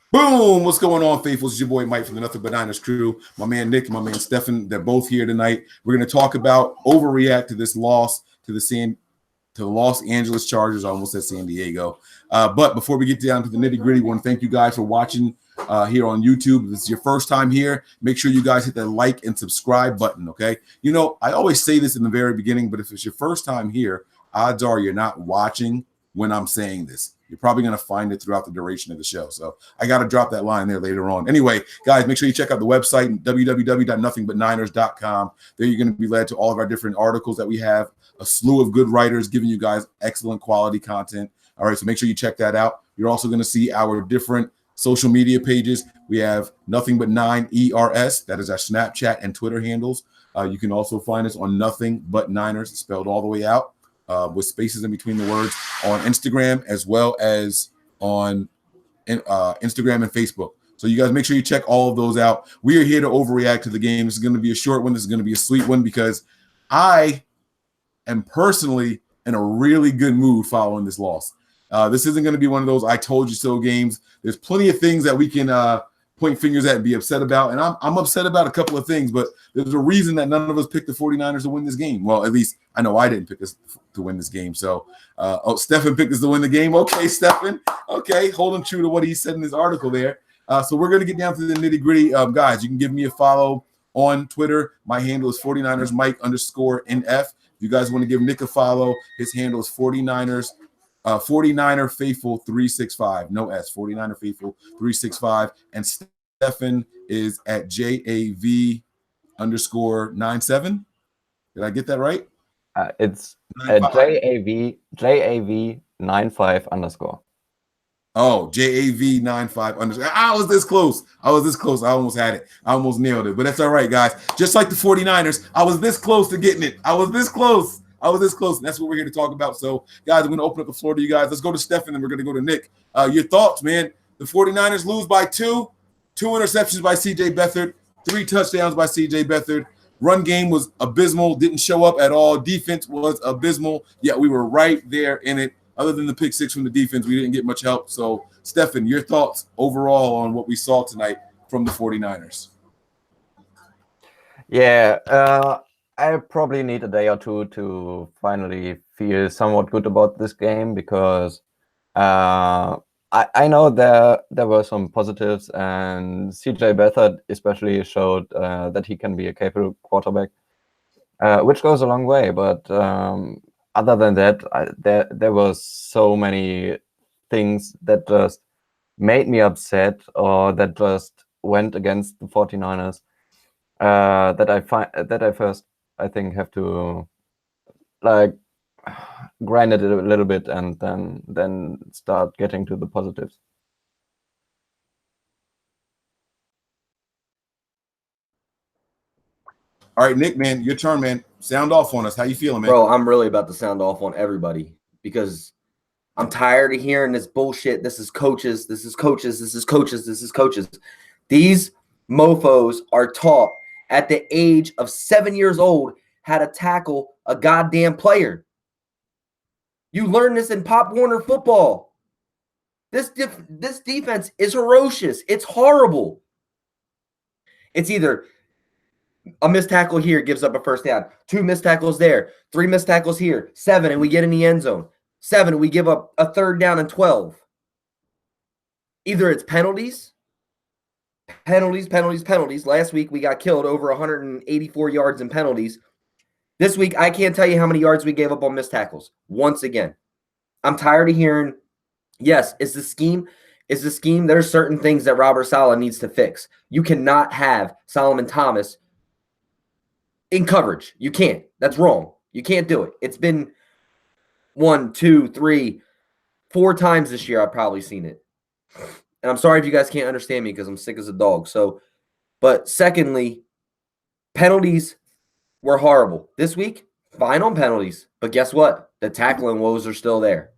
Boom! What's going on, faithfuls? It's your boy Mike from the Nothing But Niners crew. My man Nick, my man Stefan, they're both here tonight. We're going to talk about overreact to this loss to the Los Angeles Chargers. I almost said San Diego. But before we get down to the nitty gritty, I want to thank you guys for watching here on YouTube. If this is your first time here, make sure you guys hit that like and subscribe button, okay? You know, I always say this in the very beginning, but if it's your first time here, odds are you're not watching when I'm saying this. You're probably going to find it throughout the duration of the show. So I got to drop that line there later on. Anyway, guys, make sure you check out the website, www.nothingbutniners.com. There you're going to be led to all of our different articles that we have, a slew of good writers giving you guys excellent quality content. All right, so make sure you check that out. You're also going to see our different social media pages. We have Nothing But Nine ERS. That is our Snapchat and Twitter handles. You can also find us on Nothing But Niners, spelled all the way out, with spaces in between the words, on Instagram as well as on Instagram and Facebook. So you guys make sure you check all of those out. We are here to overreact to the game. This is going to be a short one. This is going to be a sweet one because I am personally in a really good mood following this loss. This isn't going to be one of those I told you so games. There's plenty of things that we can point fingers at and be upset about. And I'm upset about a couple of things, but there's a reason that none of us picked the 49ers to win this game. Well, at least I know I didn't pick us to win this game. So, Stefan picked us to win the game. Okay, Stefan. Okay, holding true to what he said in his article there. So we're going to get down to the nitty gritty. Guys, you can give me a follow on Twitter. My handle is 49ers Mike _NF. If you guys want to give Nick a follow, his handle is 49ers 49er Faithful 365. No S. 49er Faithful 365. And Stefan is at JAV _97. Did I get that right? It's JAV 95 _. Oh, JAV 95 _ I was this close. I almost had it. I almost nailed it. But that's all right, guys. Just like the 49ers, I was this close to getting it. I was this close. And that's what we're here to talk about. So, guys, I'm going to open up the floor to you guys. Let's go to Stefan, and we're going to go to Nick. Your thoughts, man. The 49ers lose by 2 interceptions by CJ Beathard, 3 touchdowns by CJ Beathard. Run game was abysmal, didn't show up at all. Defense was abysmal. Yeah, we were right there in it. Other than the pick 6 from the defense, we didn't get much help. So, Stefan, your thoughts overall on what we saw tonight from the 49ers? Yeah, I probably need a day or two to finally feel somewhat good about this game because I know there were some positives, and CJ Beathard especially showed that he can be a capable quarterback, which goes a long way. But other than that, there was so many things that just made me upset or that just went against the 49ers that I first, I think, have to like grind it a little bit and then start getting to the positives. All right, Nick, man, your turn, man. Sound off on us. How you feeling, man? Bro, I'm really about to sound off on everybody because I'm tired of hearing this bullshit. This is coaches. This is coaches. This is coaches. This is coaches. These mofos are taught at the age of 7 years old how to tackle a goddamn player. You learn this in Pop Warner football. This defense is ferocious. It's horrible. It's either a missed tackle here gives up a first down, 2 missed tackles there, 3 missed tackles here, 7, and we get in the end zone. 7, and we give up a 3rd down and 12. Either it's penalties. Last week, we got killed over 184 yards in penalties. This week, I can't tell you how many yards we gave up on missed tackles. Once again, I'm tired of hearing, yes, is the scheme. There's certain things that Robert Saleh needs to fix. You cannot have Solomon Thomas in coverage. You can't. That's wrong. You can't do it. It's been 1, 2, 3, 4 times this year I've probably seen it. And I'm sorry if you guys can't understand me because I'm sick as a dog. So, but secondly, penalties were horrible. This week, fine on penalties. But guess what? The tackling woes are still there.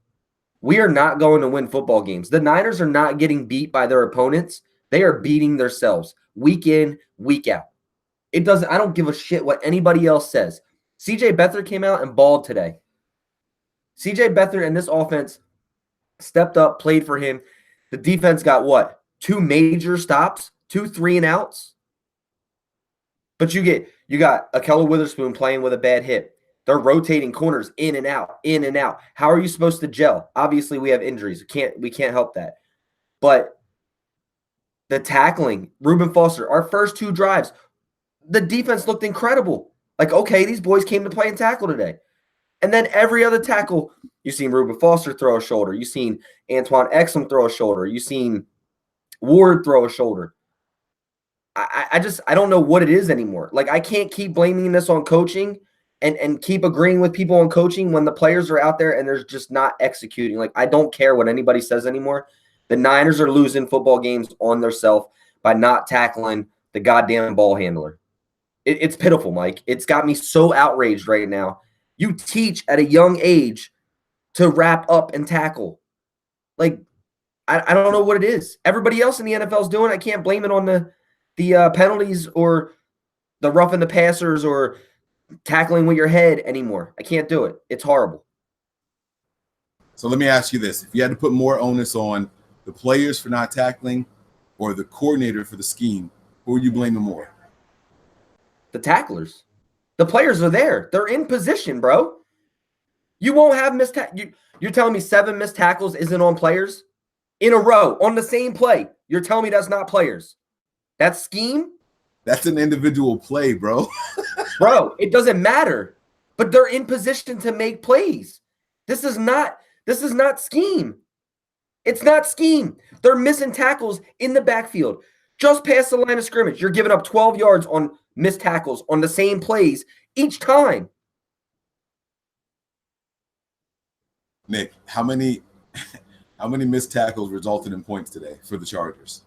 We are not going to win football games. The Niners are not getting beat by their opponents. They are beating themselves week in, week out. I don't give a shit what anybody else says. CJ Beathard came out and balled today. CJ Beathard and this offense stepped up, played for him. The defense got what? 2 major stops, 2 3-and-outs. But you got Akella Witherspoon playing with a bad hip. They're rotating corners in and out, in and out. How are you supposed to gel? Obviously, we have injuries. We can't help that. But the tackling, Reuben Foster, our first 2 drives, the defense looked incredible. Like, okay, these boys came to play and tackle today. And then every other tackle, you've seen Reuben Foster throw a shoulder. You've seen Antoine Exum throw a shoulder. You've seen Ward throw a shoulder. I don't know what it is anymore. Like, I can't keep blaming this on coaching and keep agreeing with people on coaching when the players are out there and they're just not executing. Like, I don't care what anybody says anymore. The Niners are losing football games on theirself by not tackling the goddamn ball handler. It's pitiful, Mike. It's got me so outraged right now. You teach at a young age to wrap up and tackle. Like, I don't know what it is. Everybody else in the NFL is doing it. I can't blame it on the penalties or the roughing the passers or tackling with your head anymore. I can't do it. It's horrible. So let me ask you this. If you had to put more onus on the players for not tackling or the coordinator for the scheme, who would you blame more? The tacklers. The players are there. They're in position, bro. You won't have missed You're telling me 7 missed tackles isn't on players in a row on the same play? You're telling me that's not players? That's scheme? That's an individual play, bro. Bro, it doesn't matter. But they're in position to make plays. This is not scheme. It's not scheme. They're missing tackles in the backfield. Just past the line of scrimmage. You're giving up 12 yards on missed tackles on the same plays each time. Nick, how many missed tackles resulted in points today for the Chargers?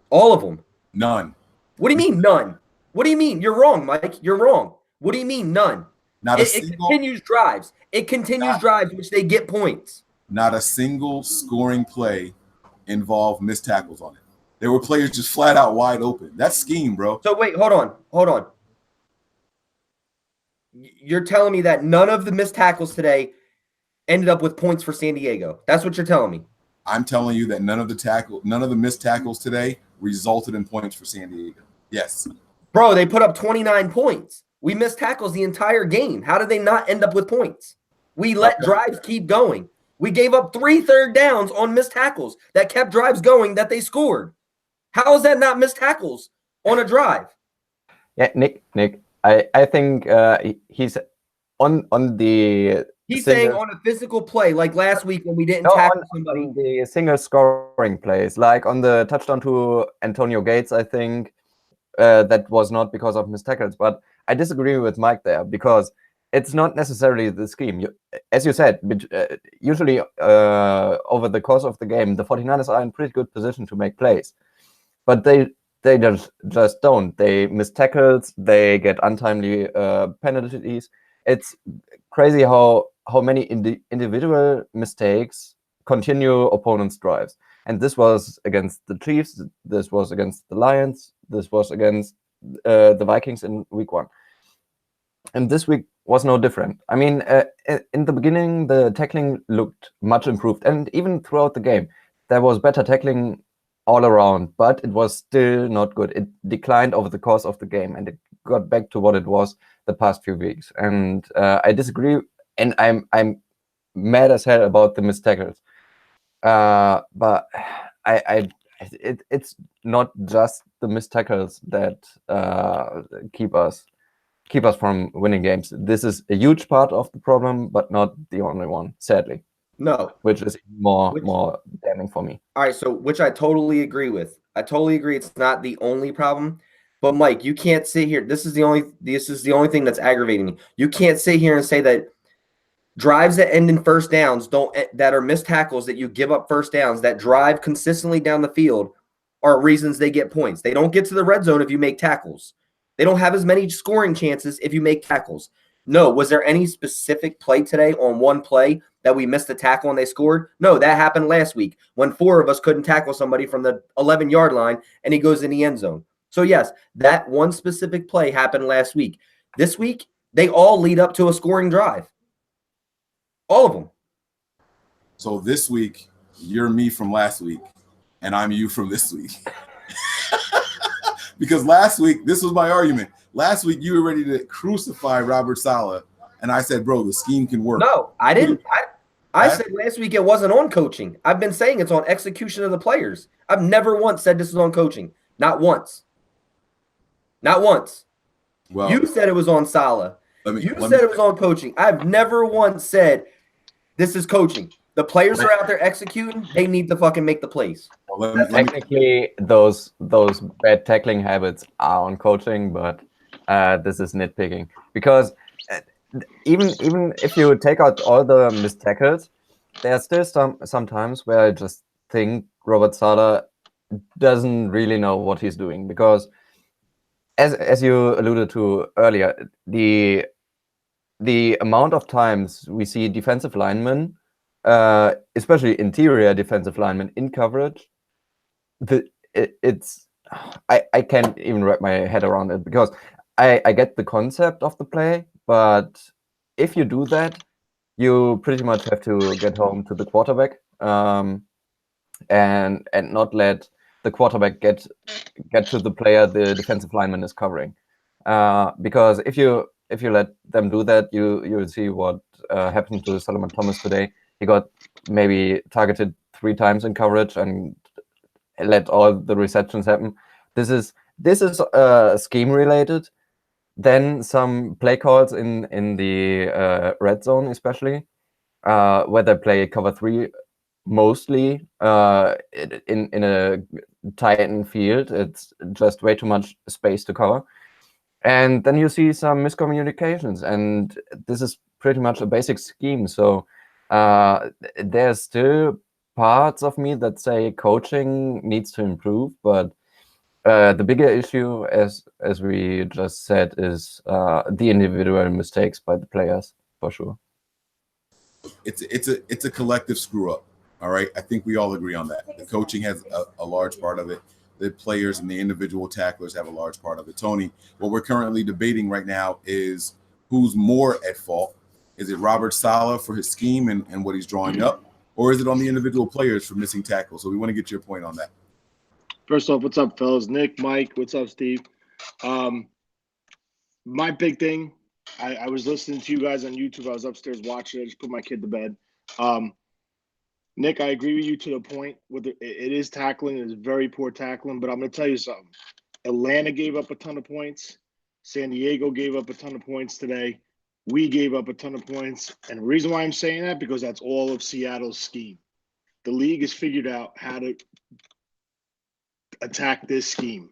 All of them. None. What do you mean none? What do you mean? You're wrong, Mike. You're wrong. What do you mean none? It continues drives. It continues drives, which they get points. Not a single scoring play involved missed tackles on it. There were players just flat out wide open. That's scheme, bro. So wait, hold on. You're telling me that none of the missed tackles today ended up with points for San Diego. That's what you're telling me. I'm telling you that none of the missed tackles today resulted in points for San Diego. Yes. Bro, they put up 29 points. We missed tackles the entire game. How did they not end up with points? We let drives keep going. We gave up 3 third downs on missed tackles that kept drives going that they scored. How is that not missed tackles on a drive? Yeah, Nick, I think he's on the. He's saying on a physical play, like last week when we didn't tackle somebody. On the single scoring plays, like on the touchdown to Antonio Gates, I think that was not because of missed tackles. But I disagree with Mike there because it's not necessarily the scheme. As you said, usually over the course of the game, the 49ers are in pretty good position to make plays. But they just don't. They miss tackles. They get untimely penalties. It's crazy how many individual mistakes continue opponents' drives. And this was against the Chiefs. This was against the Lions. This was against the Vikings in week 1. And this week was no different. I mean, in the beginning, the tackling looked much improved. And even throughout the game, there was better tackling all around, but it was still not good. It declined over the course of the game, and it got back to what it was the past few weeks. And I disagree, and I'm mad as hell about the missed tackles. But it's not just the missed tackles that keep us from winning games. This is a huge part of the problem, but not the only one, sadly. No. Which is more damning for me. All right, so which I totally agree with. I totally agree it's not the only problem. But Mike, you can't sit here. This is the only thing that's aggravating me. You can't sit here and say that drives that end in first downs that are missed tackles, that you give up first downs, that drive consistently down the field are reasons they get points. They don't get to the red zone if you make tackles. They don't have as many scoring chances if you make tackles. No, was there any specific play today on one play that we missed a tackle and they scored? No, that happened last week when 4 of us couldn't tackle somebody from the 11-yard line and he goes in the end zone. So, yes, that one specific play happened last week. This week, they all lead up to a scoring drive. All of them. So this week, you're me from last week, and I'm you from this week. Because last week, this was my argument. Last week, you were ready to crucify Robert Saleh, and I said, bro, the scheme can work. No, I didn't. I said last week it wasn't on coaching. I've been saying it's on execution of the players. I've never once said this is on coaching. Not once. Not once. Well, you said it was on Saleh. You said it was on coaching. I've never once said this is coaching. The players are out there executing. They need to fucking make the plays. Well, technically, those bad tackling habits are on coaching, but this is nitpicking because even if you take out all the missed tackles, there are still sometimes where I just think Robert Saleh doesn't really know what he's doing because, as you alluded to earlier, the amount of times we see defensive linemen, especially interior defensive linemen in coverage, I can't even wrap my head around it because I get the concept of the play, but if you do that, you pretty much have to get home to the quarterback and not let the quarterback get to the player the defensive lineman is covering. Because if you let them do that, you'll see what happened to Solomon Thomas today. He got maybe targeted 3 times in coverage and let all the receptions happen. This is scheme related. Then some play calls in the red zone, especially where they play cover 3 mostly in a tight end field. It's just way too much space to cover. And then you see some miscommunications, and this is pretty much a basic scheme. So there's still parts of me that say coaching needs to improve, but the bigger issue, as we just said, is the individual mistakes by the players, for sure. It's a collective screw up. All right, I think we all agree on that. The coaching has a large part of it. The players and the individual tacklers have a large part of it. Tony, what we're currently debating right now is who's more at fault. Is it Robert Saleh for his scheme and what he's drawing up, or is it on the individual players for missing tackles? So we want to get your point on that. First off, what's up, fellas? Nick, Mike, what's up, Steve? My big thing, I was listening to you guys on YouTube. I was upstairs watching it. I just put my kid to bed. Nick, I agree with you to the point. It is tackling. It is very poor tackling. But I'm going to tell you something. Atlanta gave up a ton of points. San Diego gave up a ton of points today. We gave up a ton of points. And the reason why I'm saying that, because that's all of Seattle's scheme. The league has figured out how to attack this scheme.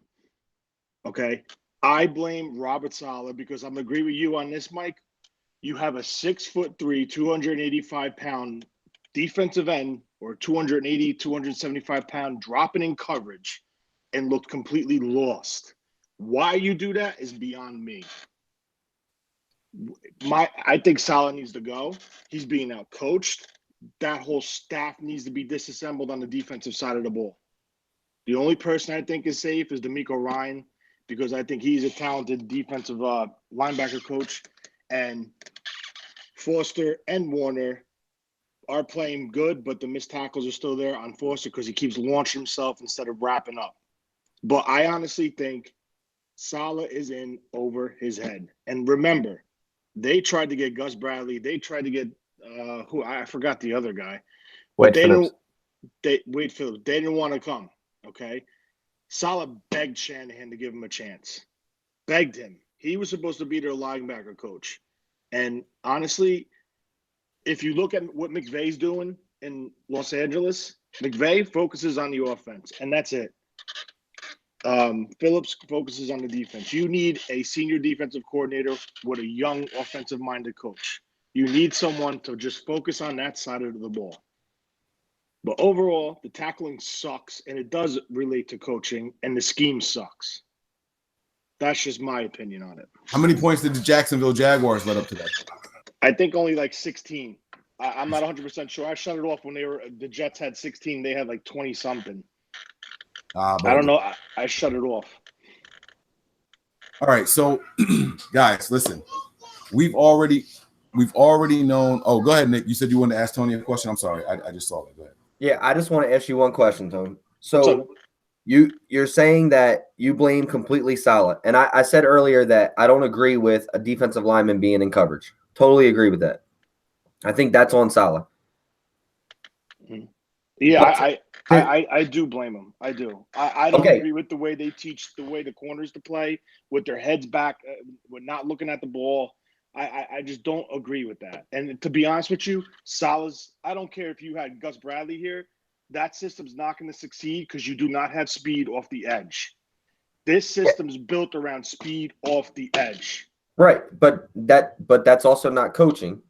Okay? I blame Robert Saleh because I'm agree with you on this, Mike. You have a 6'3", 285-pound defensive end or 280, 275-pound dropping in coverage and looked completely lost. Why you do that is beyond me. I think Saleh needs to go. He's being out coached. That whole staff needs to be disassembled on the defensive side of the ball. The only person I think is safe is D'Amico Ryan because I think he's a talented defensive linebacker coach, and Foster and Warner are playing good, but the missed tackles are still there on Foster because he keeps launching himself instead of wrapping up. But I honestly think Saleh is in over his head. And remember, they tried to get Gus Bradley. They tried to get who I forgot the other guy. Wade Phillips. Wade Phillips. They didn't want to come. Okay. Saleh begged Shanahan to give him a chance. Begged him. He was supposed to be their linebacker coach. And honestly, if you look at what McVay's doing in Los Angeles, McVay focuses on the offense, and that's it. Phillips focuses on the defense. You need a senior defensive coordinator with a young offensive-minded coach. You need someone to just focus on that side of the ball. But overall, the tackling sucks, and it does relate to coaching, and the scheme sucks. That's just my opinion on it. How many points did the Jacksonville Jaguars let up today? I think only like 16. I'm not 100% sure. I shut it off when the Jets had 16. They had like 20-something. I don't know. I shut it off. All right, so guys, listen. We've already known. Oh, go ahead, Nick. You said you wanted to ask Tony a question. I'm sorry, I just saw that. Go ahead. Yeah, I just want to ask you one question, Tony. So you're saying that you blame completely Saleh. And I said earlier that I don't agree with a defensive lineman being in coverage. Totally agree with that. I think that's on Saleh. Yeah, I do blame him. I do. I don't Okay. agree with the way they teach the way the corners to play with their heads back, with not looking at the ball. I just don't agree with that. And to be honest with you, Saleh's, I don't care if you had Gus Bradley here, that system's not going to succeed because you do not have speed off the edge. This system's built around speed off the edge. Right, but that's also not coaching.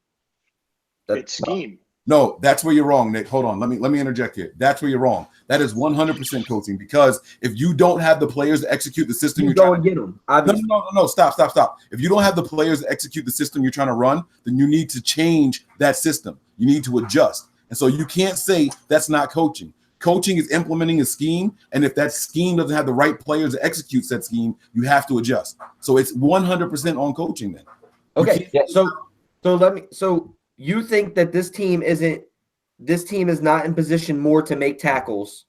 It's scheme. No, that's where you're wrong, Nick. Hold on. Let me interject here. That's where you're wrong. That is 100% coaching, because if you don't have the players to execute the system, you're go and get them. No. Stop. If you don't have the players to execute the system you're trying to run, then you need to change that system. You need to adjust. And so you can't say that's not coaching. Coaching is implementing a scheme, and if that scheme doesn't have the right players to execute that scheme, you have to adjust. So it's 100% on coaching then. Okay, so you think that this team is not in position more to make tackles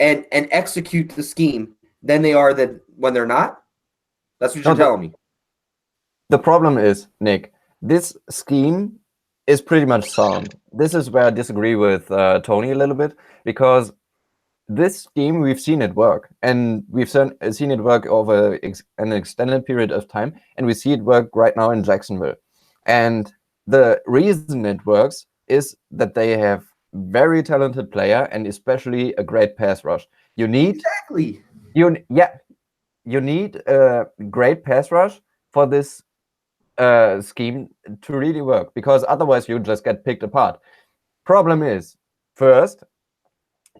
and execute the scheme than they are that when they're not? That's what you're telling me. The problem is, Nick, this scheme is pretty much sound. This is where I disagree with Tony a little bit, because this scheme, we've seen it work, and we've seen it work over an extended period of time, and we see it work right now in Jacksonville. And the reason it works is that they have very talented player, and especially a great pass rush. You need you need a great pass rush for this scheme to really work, because otherwise you just get picked apart. Problem is, first,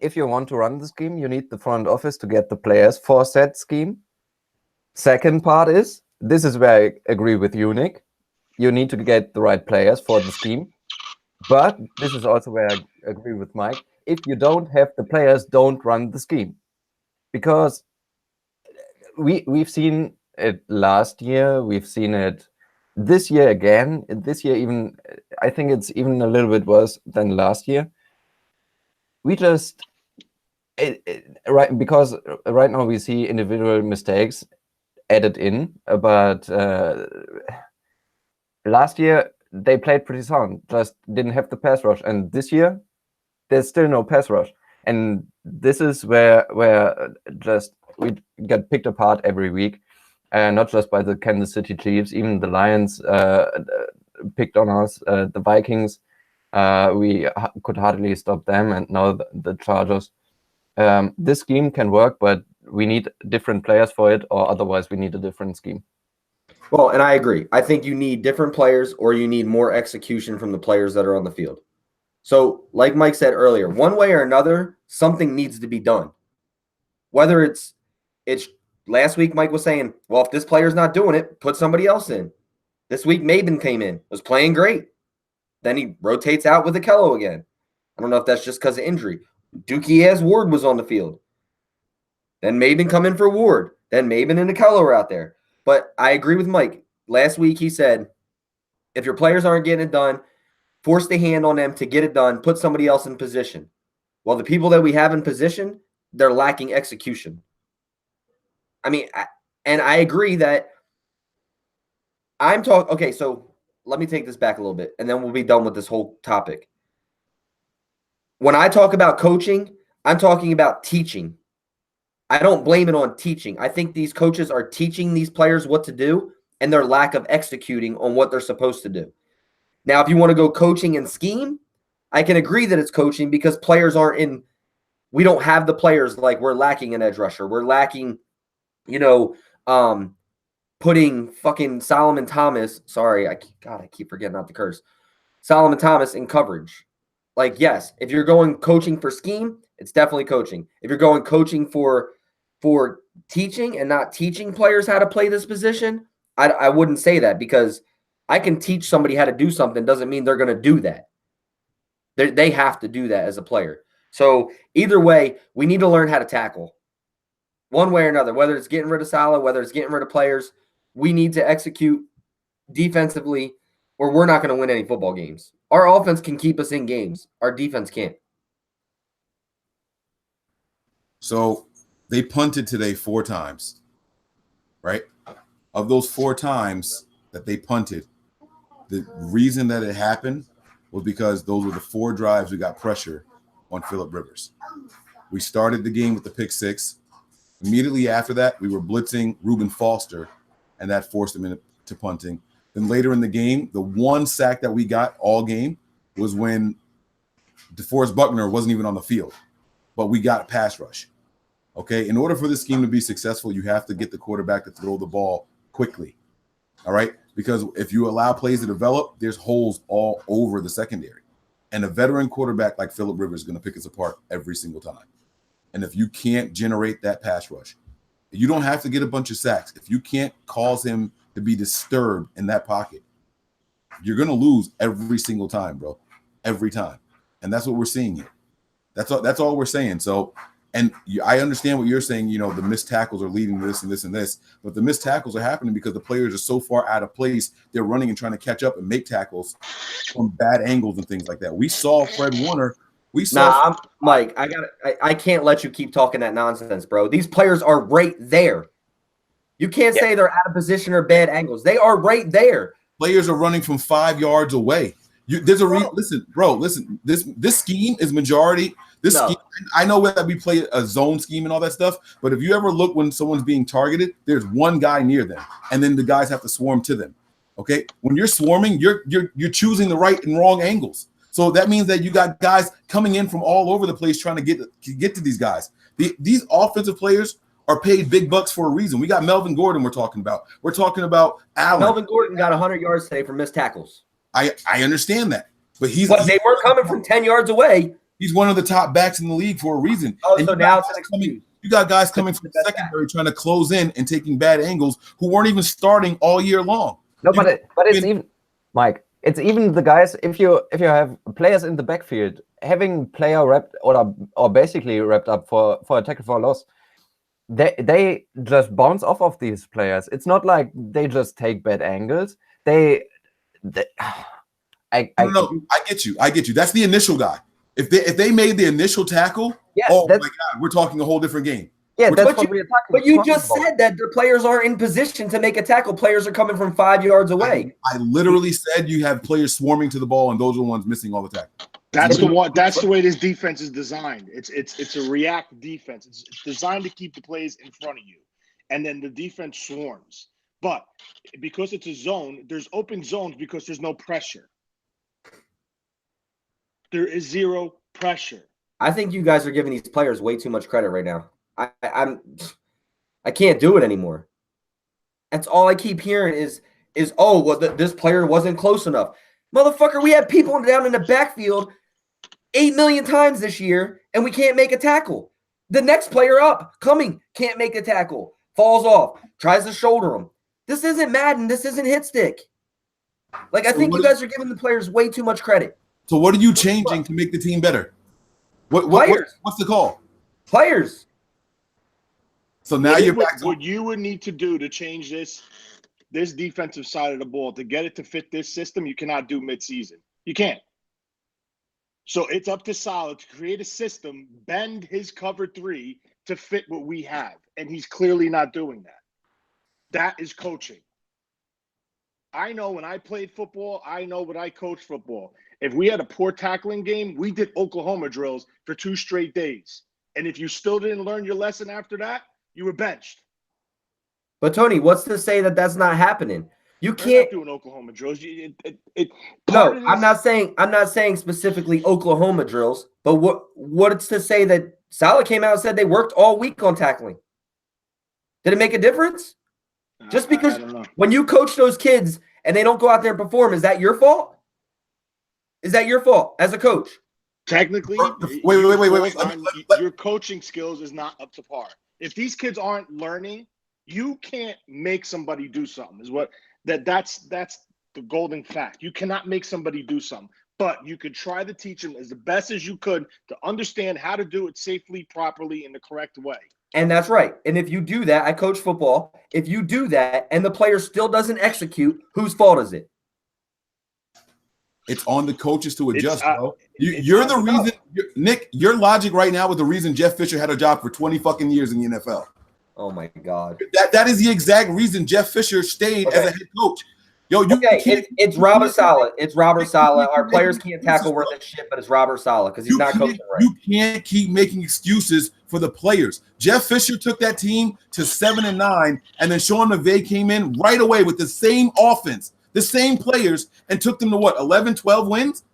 if you want to run the scheme, you need the front office to get the players for said scheme. Second part is, this is where I agree with you, Nick. You need to get the right players for the scheme. But this is also where I agree with Mike. If you don't have the players, don't run the scheme. Because we've seen it last year, we've seen it this year again. This year, even, I think it's even a little bit worse than last year. We just because right now we see individual mistakes added in, but last year they played pretty sound, just didn't have the pass rush, and this year there's still no pass rush, and this is where just we get picked apart every week, and not just by the Kansas City Chiefs, even the Lions picked on us, the Vikings. We could hardly stop them, and now the Chargers. This scheme can work, but we need different players for it, or otherwise we need a different scheme. Well, and I agree. I think you need different players, or you need more execution from the players that are on the field. So, like Mike said earlier, one way or another, something needs to be done. Whether it's last week, Mike was saying, well, if this player's not doing it, put somebody else in. This week, Maben came in, was playing great. Then he rotates out with Akello again. I don't know if that's just because of injury. Dookie Ward was on the field. Then Maben come in for Ward. Then Maben and Akello are out there. But I agree with Mike. Last week he said, if your players aren't getting it done, force the hand on them to get it done, put somebody else in position. Well, the people that we have in position, they're lacking execution. I mean, I agree that I'm talking. Okay, so let me take this back a little bit, and then we'll be done with this whole topic. When I talk about coaching, I'm talking about teaching. I don't blame it on teaching. I think these coaches are teaching these players what to do and their lack of executing on what they're supposed to do. Now, if you want to go coaching and scheme, I can agree that it's coaching, because players aren't in – we don't have the players. Like, we're lacking an edge rusher. We're lacking, putting fucking Solomon Thomas – sorry, I keep forgetting not to curse. Solomon Thomas in coverage. Like, yes, if you're going coaching for scheme, it's definitely coaching. If you're going coaching for teaching and not teaching players how to play this position, I wouldn't say that, because I can teach somebody how to do something doesn't mean they're going to do that. They have to do that as a player. So either way, we need to learn how to tackle one way or another, whether it's getting rid of Saleh, whether it's getting rid of players. We need to execute defensively, or we're not going to win any football games. Our offense can keep us in games. Our defense can't. So they punted today 4 times, right? Of those 4 times that they punted, the reason that it happened was because those were the 4 drives we got pressure on Phillip Rivers. We started the game with the pick 6. Immediately after that, we were blitzing Reuben Foster, and that forced him into punting. Then later in the game, the 1 sack that we got all game was when DeForest Buckner wasn't even on the field, but we got a pass rush. Okay, in order for this scheme to be successful, you have to get the quarterback to throw the ball quickly. All right, because if you allow plays to develop, there's holes all over the secondary. And a veteran quarterback like Phillip Rivers is going to pick us apart every single time. And if you can't generate that pass rush, you don't have to get a bunch of sacks. If you can't cause him to be disturbed in that pocket, you're going to lose every single time, bro. Every time. And that's what we're seeing here. That's all we're saying. So, and I understand what you're saying, you know, the missed tackles are leading to this and this and this, but the missed tackles are happening because the players are so far out of place. They're running and trying to catch up and make tackles from bad angles and things like that. We saw Fred Warner. Mike, I can't let you keep talking that nonsense, bro. These players are right there. You can't say they're out of position or bad angles. They are right there. Players are running from 5 yards away. Listen. This scheme is majority. Scheme, I know that we play a zone scheme and all that stuff, but if you ever look when someone's being targeted, there's one guy near them, and then the guys have to swarm to them. Okay, when you're swarming, you're choosing the right and wrong angles. So that means that you got guys coming in from all over the place trying to get to these guys. These offensive players are paid big bucks for a reason. We got Melvin Gordon we're talking about. We're talking about Allen. Melvin Gordon got 100 yards today for missed tackles. I understand that. But they weren't coming from 10 yards away. He's one of the top backs in the league for a reason. Oh, so now it's an excuse. You got guys coming from the secondary trying to close in and taking bad angles who weren't even starting all year long. No, but it's even, Mike, it's even the guys, if you have players in the backfield having player wrapped or basically wrapped up for a tackle for a loss, they just bounce off of these players. It's not like they just take bad angles. I get you. That's the initial guy. If they made the initial tackle, my God, we're talking a whole different game. Yeah, that's what we're talking about. But you just said that the players are in position to make a tackle. Players are coming from 5 yards away. I literally said you have players swarming to the ball, and those are the ones missing all the tackles. That's the way this defense is designed. It's a react defense. It's designed to keep the plays in front of you, and then the defense swarms. But because it's a zone, there's open zones because there's no pressure. There is zero pressure. I think you guys are giving these players way too much credit right now. I can't do it anymore. That's all I keep hearing is this player wasn't close enough. Motherfucker, we had people down in the backfield 8 million times this year, and we can't make a tackle. The next player up, coming, can't make a tackle. Falls off, tries to shoulder him. This isn't Madden. This isn't hit stick. I think you guys are giving the players way too much credit. So what are you changing to make the team better? What's the call? Players. So now you're back to what you would need to do to change this defensive side of the ball to get it to fit this system. You cannot do midseason. You can't. So it's up to Saleh to create a system, bend his cover 3 to fit what we have, and he's clearly not doing that. That is coaching. I know when I played football, I know when I coached football. If we had a poor tackling game, we did Oklahoma drills for 2 straight days. And if you still didn't learn your lesson after that, you were benched. But Tony, what's to say that that's not happening? You can't do Oklahoma drills. I'm not saying specifically Oklahoma drills, but what it's to say that Saleh came out and said they worked all week on tackling. Did it make a difference? Just because when you coach those kids and they don't go out there and perform, is that your fault? Is that your fault as a coach? Technically, wait. Your coaching skills is not up to par. If these kids aren't learning, you can't make somebody do something. That's the golden fact. You cannot make somebody do something, but you could try to teach them as the best as you could to understand how to do it safely, properly, in the correct way. And that's right. And if you do that, I coach football. If you do that and the player still doesn't execute, whose fault is it? It's on the coaches to adjust, It's, bro. You're the reason, Nick. Your logic right now was the reason Jeff Fisher had a job for 20 fucking years in the NFL. Oh my God. That is the exact reason Jeff Fisher stayed as a head coach. Yo, it's Robert Saleh. It's Robert Saleh. Our players can't tackle worth of shit, but it's Robert Saleh because he's not coaching right. You can't keep making excuses for the players. Jeff Fisher took that team to 7-9, and then Sean McVay came in right away with the same offense, the same players, and took them to what, 11, 12 wins?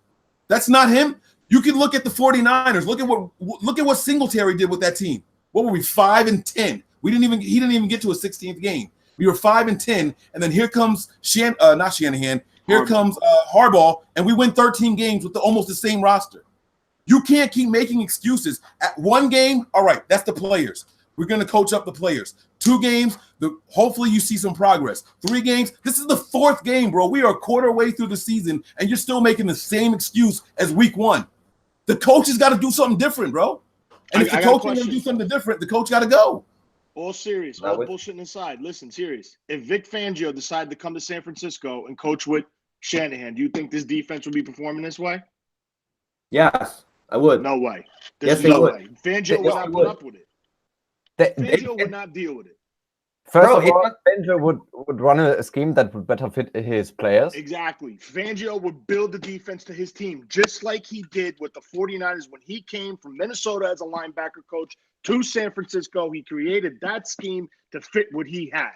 That's not him. You can look at the 49ers. Look at what Singletary did with that team. What were we, 5-10? He didn't even get to a 16th game. We were 5-10, and then here comes not Shanahan. Here comes Harbaugh, and we win 13 games with almost the same roster. You can't keep making excuses. At one game, all right, that's the players. We're going to coach up the players. 2 games, hopefully you see some progress. 3 games, this is the 4th game, bro. We are a quarter way through the season, and you're still making the same excuse as week 1. The coach has got to do something different, bro. And if the coach is going to do something different, the coach got to go. All serious, all bullshitting aside. Listen, serious. If Vic Fangio decided to come to San Francisco and coach with Shanahan, do you think this defense would be performing this way? Yes, I would. No way. Yes, they would. Fangio would not put up with it. Fangio would not deal with it. First of all, Fangio would run a scheme that would better fit his players. Exactly. Fangio would build the defense to his team, just like he did with the 49ers when he came from Minnesota as a linebacker coach to San Francisco. He created that scheme to fit what he had.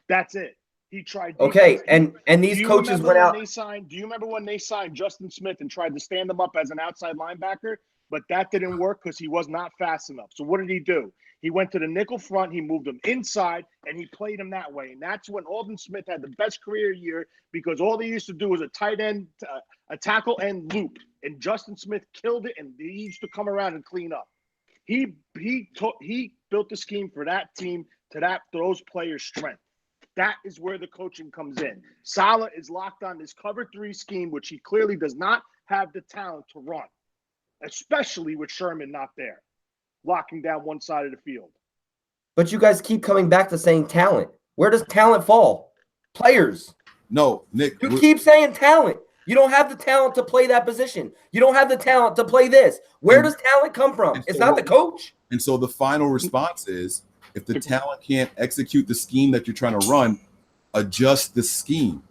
That's it. He tried. Okay, and these coaches went out. Do you remember when they signed Justin Smith and tried to stand him up as an outside linebacker? But that didn't work because he was not fast enough. So what did he do? He went to the nickel front. He moved him inside, and he played him that way. And that's when Aldon Smith had the best career year because all they used to do was a tight end, a tackle end loop. And Justin Smith killed it, and he used to come around and clean up. He built the scheme for that team to those players' strength. That is where the coaching comes in. Saleh is locked on this cover 3 scheme, which he clearly does not have the talent to run, especially with Sherman not there, locking down one side of the field. But you guys keep coming back to saying talent. Where does talent fall? Players. No, Nick. You keep saying talent. You don't have the talent to play that position. You don't have the talent to play this. Where does talent come from? It's not the coach. And so the final response is, if the talent can't execute the scheme that you're trying to run, adjust the scheme,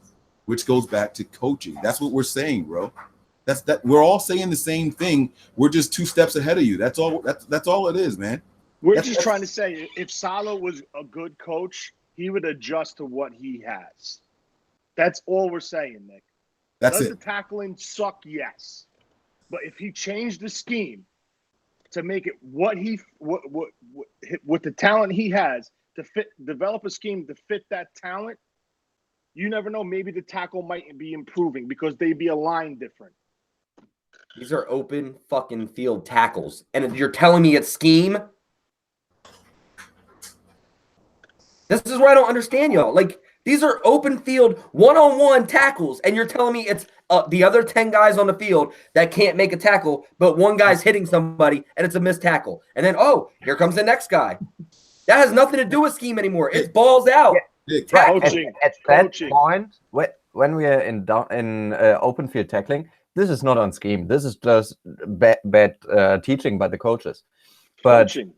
which goes back to coaching. That's what we're saying, bro. That we're all saying the same thing. We're just 2 steps ahead of you. That's all. That's all it is, man. We're just trying to say, if Saleh was a good coach, he would adjust to what he has. That's all we're saying, Nick. That's Does it. the tackling suck? Yes, but if he changed the scheme to make it what the talent he has to develop a scheme to fit that talent, you never know. Maybe the tackle might be improving because they'd be aligned different. These are open fucking field tackles. And you're telling me it's scheme? This is where I don't understand y'all. Like, these are open field one-on-one tackles, and you're telling me it's the other 10 guys on the field that can't make a tackle, but one guy's hitting somebody, and it's a missed tackle. And then, oh, here comes the next guy. That has nothing to do with scheme anymore. It's balls out. Yeah. Coaching. At that point, when we are in open field tackling, this is not on scheme. This is just bad teaching by the coaches. But Coaching.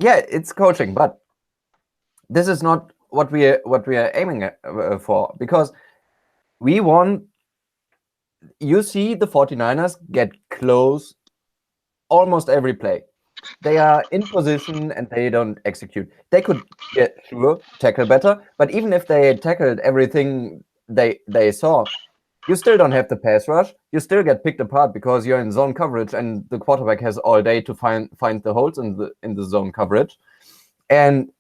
It's coaching. But this is not what we are aiming for, because we want. You see the 49ers get close almost every play. They are in position and they don't execute. They could, tackle better, but even if they tackled everything they saw, you still don't have the pass rush. You still get picked apart because you're in zone coverage, and the quarterback has all day to find the holes in the zone coverage, and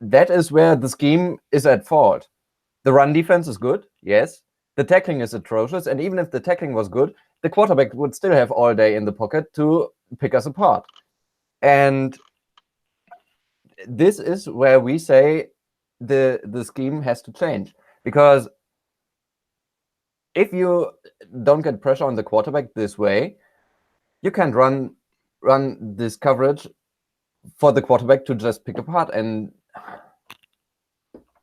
that is where the scheme is at fault. The run defense is good, yes. The tackling is atrocious, and even if the tackling was good, the quarterback would still have all day in the pocket to pick us apart. And this is where we say the scheme has to change, because if you don't get pressure on the quarterback this way, you can't run this coverage for the quarterback to just pick apart. And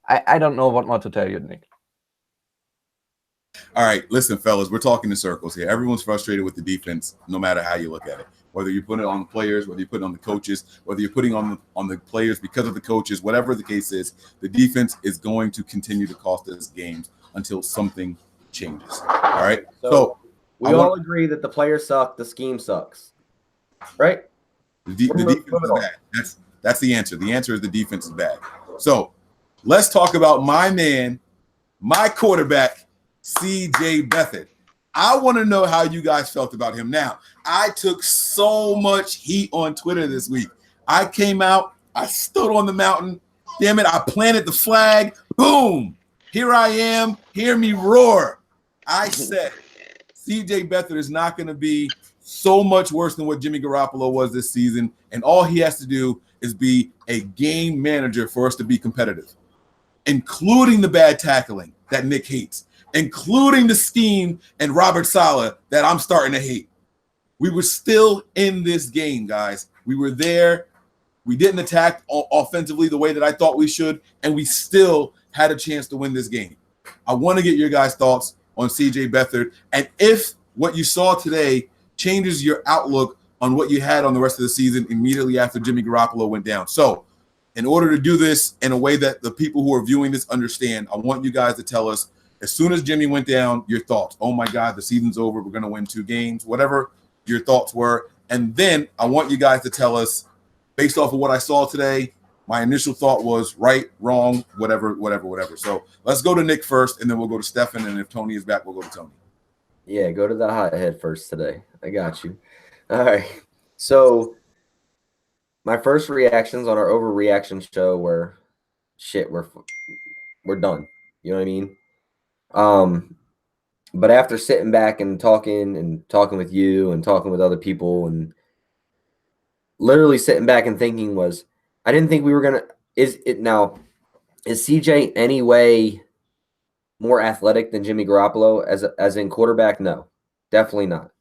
I don't know what more to tell you, Nick. All right, listen, fellas, we're talking in circles here. Everyone's frustrated with the defense, no matter how you look at it. Whether you put it on the players, whether you put it on the coaches, whether you're putting on the players because of the coaches, whatever the case is, the defense is going to continue to cost us games until something changes. All right. So we all agree that the players suck, the scheme sucks, right? The defense is bad. That's the answer. The answer is the defense is bad. So let's talk about my man, my quarterback, CJ Beathard. I want to know how you guys felt about him. Now, I took so much heat on Twitter this week. I came out, I stood on the mountain. Damn it, I planted the flag. Boom. Here I am. Hear me roar. I said CJ Beathard is not going to be so much worse than what Jimmy Garoppolo was this season. And all he has to do is be a game manager for us to be competitive, including the bad tackling that Nick hates, including the scheme and Robert Saleh that I'm starting to hate. We were still in this game, guys. We were there. We didn't attack offensively the way that I thought we should, and we still had a chance to win this game. I want to get your guys' thoughts on CJ Beathard, and if what you saw today changes your outlook on what you had on the rest of the season immediately after Jimmy Garoppolo went down. So in order to do this in a way that the people who are viewing this understand, I want you guys to tell us, as soon as Jimmy went down, your thoughts. Oh, my God, the season's over. We're going to win 2 games, whatever your thoughts were. And then I want you guys to tell us, based off of what I saw today, my initial thought was right, wrong, whatever. So let's go to Nick first, and then we'll go to Stefan. And if Tony is back, we'll go to Tony. Yeah, go to the hothead first today. I got you. All right. So my first reactions on our Overreaction show were, shit, we're done. You know what I mean? But after sitting back and talking with you and talking with other people and literally sitting back and thinking was, I didn't think we were going to, is CJ any way more athletic than Jimmy Garoppolo as in quarterback? No, definitely not.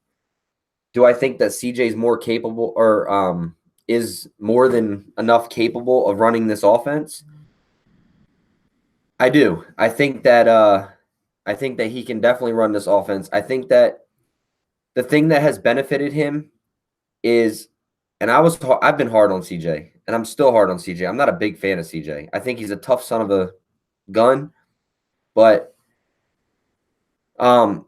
Do I think that CJ is more capable or is more than enough capable of running this offense? I do. I think that he can definitely run this offense. I think that the thing that has benefited him is, and I've been hard on CJ, and I'm still hard on CJ. I'm not a big fan of CJ. I think he's a tough son of a gun, but the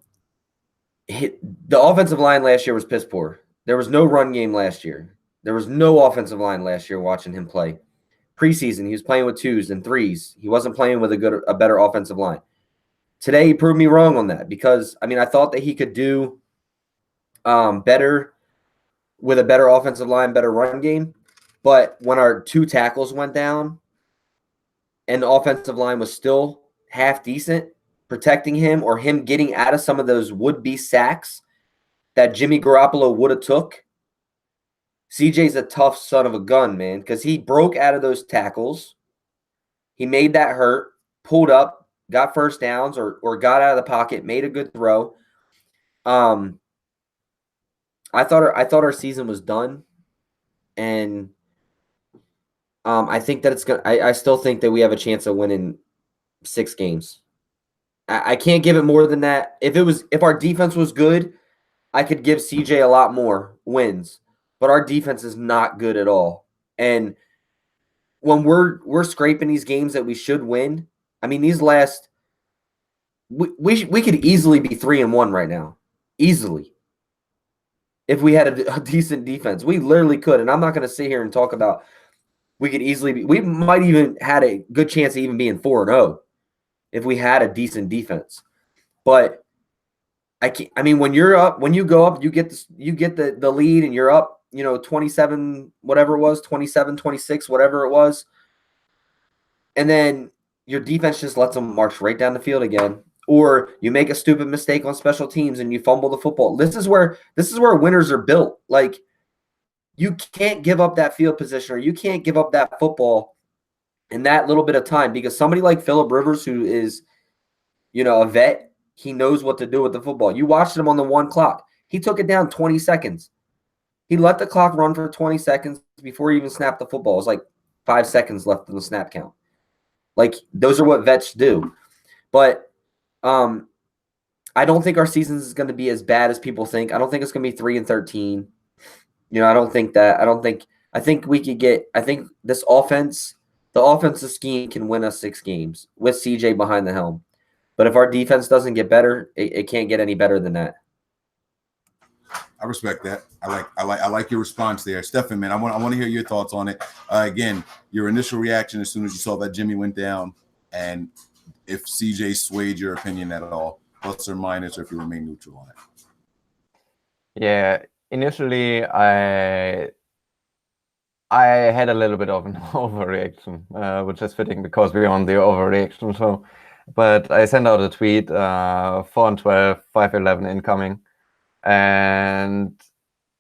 offensive line last year was piss poor. There was no run game last year. There was no offensive line last year watching him play. Preseason, he was playing with 2s and 3s. He wasn't playing with a better offensive line. Today, he proved me wrong on that because, I mean, I thought that he could do better with a better offensive line, better run game. But when our 2 tackles went down and the offensive line was still half decent, protecting him or him getting out of some of those would-be sacks that Jimmy Garoppolo would have took, CJ's a tough son of a gun, man, because he broke out of those tackles. He made that hurt, pulled up, got first downs or got out of the pocket, made a good throw. I thought our season was done, and I think that it's gonna. I still think that we have a chance of winning 6 games. I can't give it more than that. If our defense was good, I could give CJ a lot more wins. But our defense is not good at all. And when we're scraping these games that we should win, I mean, these last we could easily be 3-1 right now. Easily. If we had a decent defense. We literally could. And I'm not going to sit here and talk about we could easily be, we might even had a good chance of even being 4-0 if we had a decent defense. But I mean, when you go up, you get the lead and you're up, 27, whatever it was, 27, 26, whatever it was. And then your defense just lets them march right down the field again. Or you make a stupid mistake on special teams and you fumble the football. This is where winners are built. Like, you can't give up that field position or you can't give up that football in that little bit of time because somebody like Phillip Rivers, who is, a vet, he knows what to do with the football. You watched him on the 1 clock. He took it down 20 seconds. He let the clock run for 20 seconds before he even snapped the football. It was like 5 seconds left in the snap count. Like, those are what vets do. But I don't think our season is going to be as bad as people think. I don't think it's going to be 3-13. You know, I don't think that. I think we could get. I think this offense, the offensive scheme, can win us 6 games with CJ behind the helm. But if our defense doesn't get better, it can't get any better than that. I respect that. I like your response there, Stefan. Man, I want to hear your thoughts on it. Again, your initial reaction as soon as you saw that Jimmy went down, and if CJ swayed your opinion at all, plus or minus, or if you remain neutral on it. Yeah, initially I had a little bit of an overreaction, which is fitting because we're on the overreaction show. But I sent out a tweet, 4-12, 5-11 incoming. And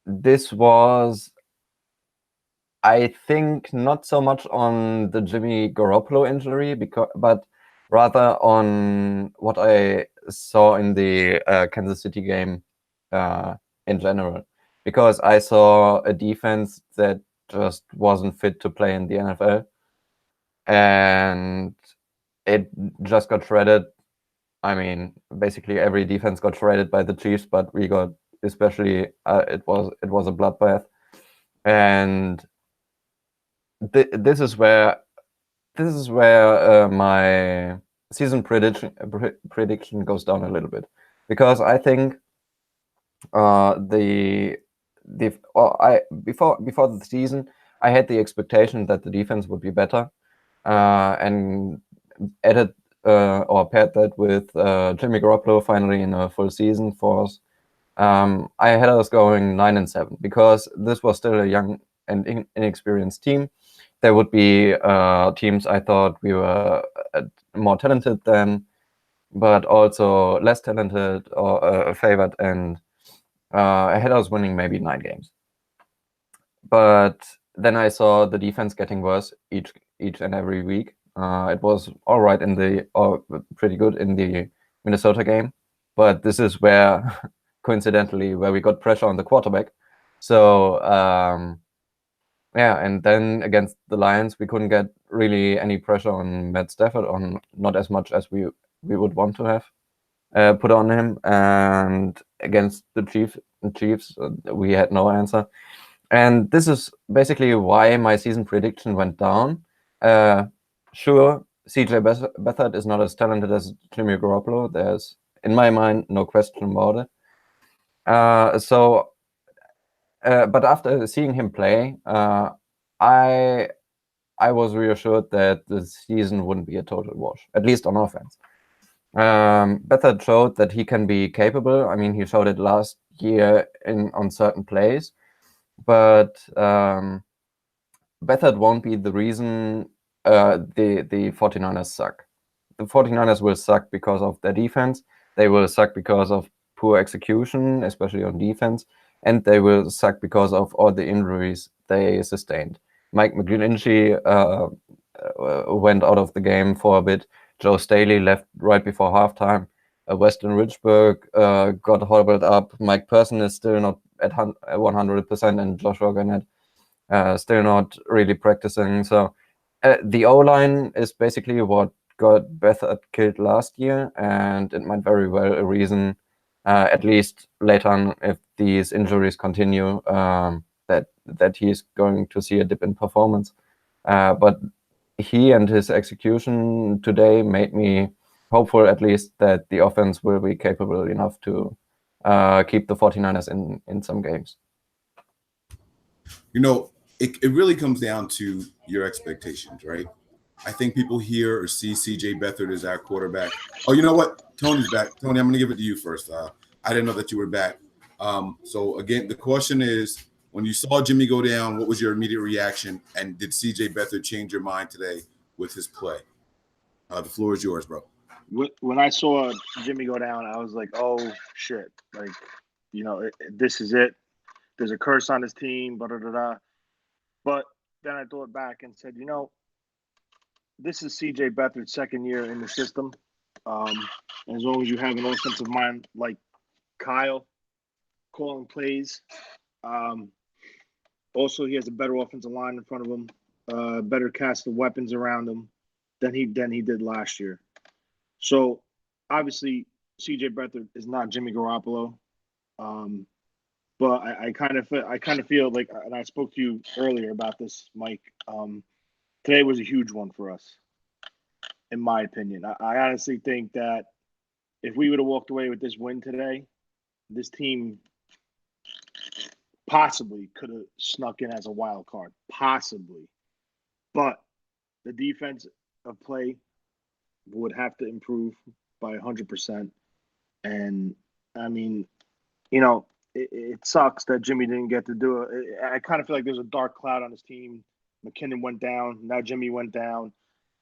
this was, I think, not so much on the Jimmy Garoppolo injury, but rather on what I saw in the Kansas City game in general. Because I saw a defense that just wasn't fit to play in the NFL. And it just got shredded. I mean, basically every defense got shredded by the Chiefs, but we got especially it was a bloodbath. And this is where my season prediction goes down a little bit, because I think before the season I had the expectation that the defense would be better, and added or paired that with Jimmy Garoppolo finally in a full season for us. I had us going 9-7 because this was still a young and inexperienced team. There would be teams I thought we were more talented than, but also less talented or favored, and I had us winning maybe 9 games. But then I saw the defense getting worse each and every week. It was all right pretty good in the Minnesota game, but this is where, coincidentally, where we got pressure on the quarterback. So yeah, and then against the Lions, we couldn't get really any pressure on Matt Stafford, on not as much as we would want to have put on him. And against the Chiefs, we had no answer. And this is basically why my season prediction went down. Sure, CJ Beathard is not as talented as Jimmy Garoppolo. There's, in my mind, no question about it. But after seeing him play, I was reassured that the season wouldn't be a total wash, at least on offense. Beathard showed that he can be capable. I mean, he showed it last year on certain plays. But Beathard won't be the reason the 49ers suck. The 49ers will suck because of their defense. They will suck because of poor execution, especially on defense. And they will suck because of all the injuries they sustained. Mike McGlinchey went out of the game for a bit. Joe Staley left right before halftime. Weston Richburg got hobbled up. Mike Person is still not at 100%, and Joshua Garnett still not really practicing. So the O-line is basically what got Beathard killed last year, and it might very well a reason, at least later on, if these injuries continue, that he's going to see a dip in performance. But he and his execution today made me hopeful, at least, that the offense will be capable enough to keep the 49ers in some games. You know, it really comes down to your expectations, right? I think people hear or see CJ Beathard as our quarterback. Oh, you know what? Tony's back. Tony, I'm going to give it to you first. I didn't know that you were back. So, again, the question is, when you saw Jimmy go down, what was your immediate reaction? And did CJ Beathard change your mind today with his play? The floor is yours, bro. When I saw Jimmy go down, I was like, oh, shit. Like, you know, this is it. There's a curse on his team, blah. But then I thought back and said, you know, this is CJ Beathard's second year in the system. As long as you have an offensive mind like Kyle calling plays. Also, he has a better offensive line in front of him, better cast of weapons around him than he did last year. So, obviously, CJ Beathard is not Jimmy Garoppolo. But I kind of feel like, and I spoke to you earlier about this, Mike. Today was a huge one for us, in my opinion. I honestly think that if we would have walked away with this win today, this team possibly could have snuck in as a wild card, possibly. But the defense of play would have to improve by 100%. And I mean, you know, it sucks that Jimmy didn't get to do it. I kind of feel like there's a dark cloud on his team. McKinnon went down. Now Jimmy went down.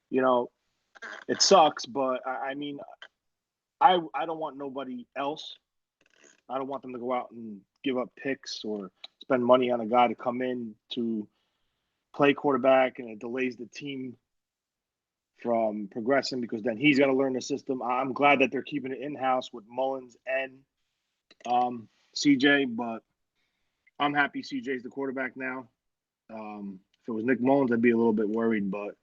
You know, it sucks, but I mean, I don't want nobody else. I don't want them to go out and give up picks or spend money on a guy to come in to play quarterback, and it delays the team from progressing because then he's got to learn the system. I'm glad that they're keeping it in-house with Mullins and CJ, but I'm happy CJ's the quarterback now. If it was Nick Mullins, I'd be a little bit worried, but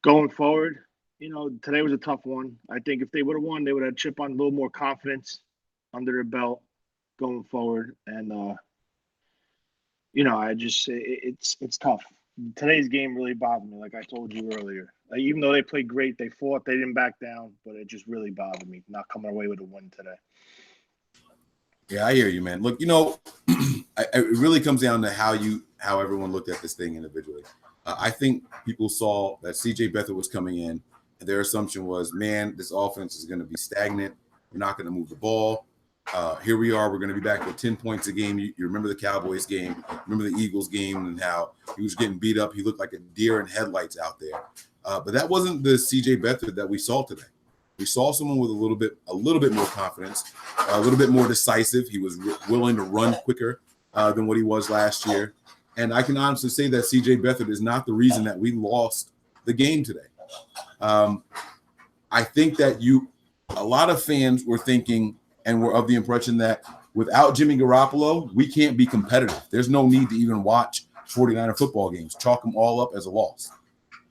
going forward, you know, today was a tough one. I think if they would have won, they would have chip on a little more confidence under their belt going forward. And, you know, it's tough. Today's game really bothered me, like I told you earlier. Like, even though they played great, they fought, they didn't back down, but it just really bothered me not coming away with a win today. Yeah, I hear you, man. Look, you know, it really comes down to how everyone looked at this thing individually. I think people saw that CJ Beathard was coming in, and their assumption was, man, this offense is going to be stagnant. We're not going to move the ball. Here we are. We're going to be back with 10 points a game. You remember the Cowboys game, remember the Eagles game, and how he was getting beat up. He looked like a deer in headlights out there. But that wasn't the CJ Beathard that we saw today. We saw someone with a little bit more confidence, a little bit more decisive. He was willing to run quicker than what he was last year. And I can honestly say that CJ Beathard is not the reason that we lost the game today. I think that a lot of fans were thinking and were of the impression that without Jimmy Garoppolo, we can't be competitive. There's no need to even watch 49er football games. Chalk them all up as a loss,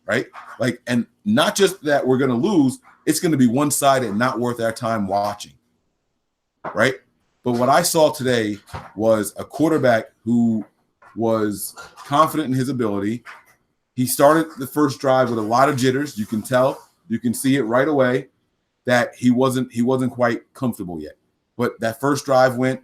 right? Like, and not just that we're going to lose, it's going to be one-sided, not worth our time watching, right? But what I saw today was a quarterback who was confident in his ability. He started the first drive with a lot of jitters. You can tell, you can see it right away that he wasn't quite comfortable yet. But that first drive went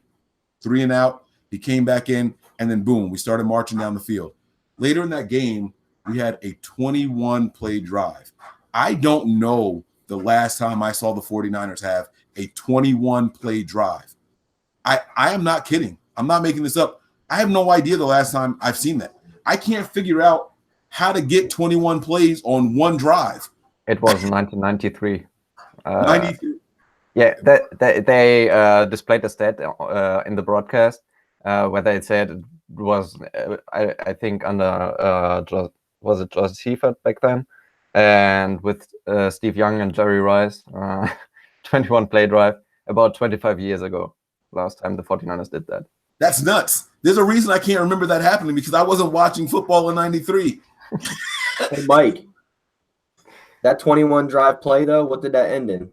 3 and out. He came back in, and then boom, we started marching down the field. Later in that game, we had a 21-play drive. I don't know the last time I saw the 49ers have a 21-play drive. I am not kidding. I'm not making this up. I have no idea the last time I've seen that. I can't figure out how to get 21 plays on one drive. It was 1993. 93. Yeah, they displayed the stat in the broadcast where they said it was, I think, under was it Josh Seifert back then? And with Steve Young and Jerry Rice, 21-play drive about 25 years ago. Last time the 49ers did that. That's nuts. There's a reason I can't remember that happening because I wasn't watching football in 93. Hey, Mike, that 21 drive play, though, what did that end in?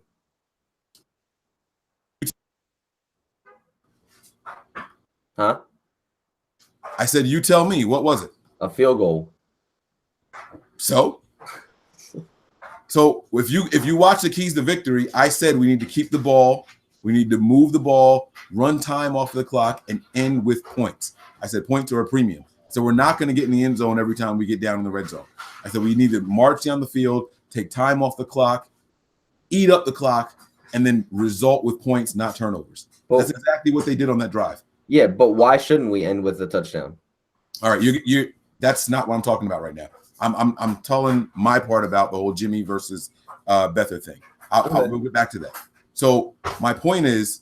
Huh? I said, you tell me. What was it? A field goal. So if you watch the keys to victory, I said we need to keep the ball. We need to move the ball, run time off the clock, and end with points. I said points are a premium. So we're not going to get in the end zone every time we get down in the red zone. I said we need to march down the field, take time off the clock, eat up the clock, and then result with points, not turnovers. Well, that's exactly what they did on that drive. Yeah, but why shouldn't we end with a touchdown? All right, you that's not what I'm talking about right now. I'm telling my part about the whole Jimmy versus Beathard thing. I'll get back to that. So my point is,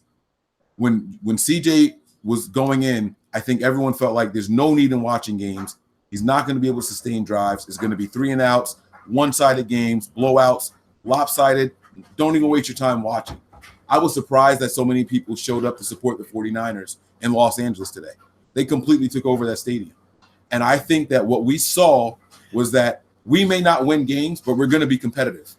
when CJ was going in, I think everyone felt like there's no need in watching games. He's not going to be able to sustain drives. It's going to be 3 and outs, one-sided games, blowouts, lopsided. Don't even waste your time watching. I was surprised that so many people showed up to support the 49ers in Los Angeles today. They completely took over that stadium. And I think that what we saw was that we may not win games, but we're going to be competitive.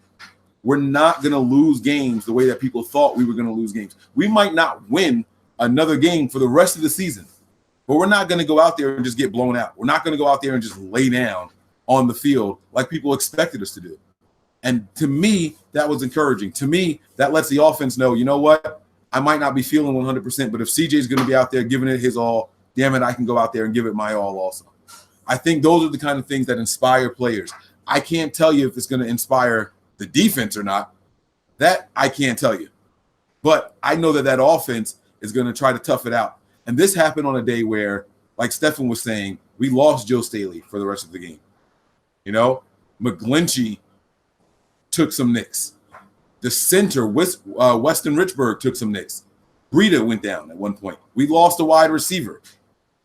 we're not going to lose games the way that people thought we were going to lose games. We might not win another game for the rest of the season, but we're not going to go out there and just get blown out. We're not going to go out there and just lay down on the field like people expected us to do. And to me, that was encouraging. To me, that lets the offense know, you know what? I might not be feeling 100%, but if CJ is going to be out there giving it his all, damn it, I can go out there and give it my all also. I think those are the kind of things that inspire players. I can't tell you if it's going to inspire the defense or not. That I can't tell you. But I know that that offense is going to try to tough it out. And this happened on a day where, like Stefan was saying, we lost Joe Staley for the rest of the game. You know, McGlinchey took some nicks. The center, Weston Richburg, took some nicks. Breida went down at one point. We lost a wide receiver.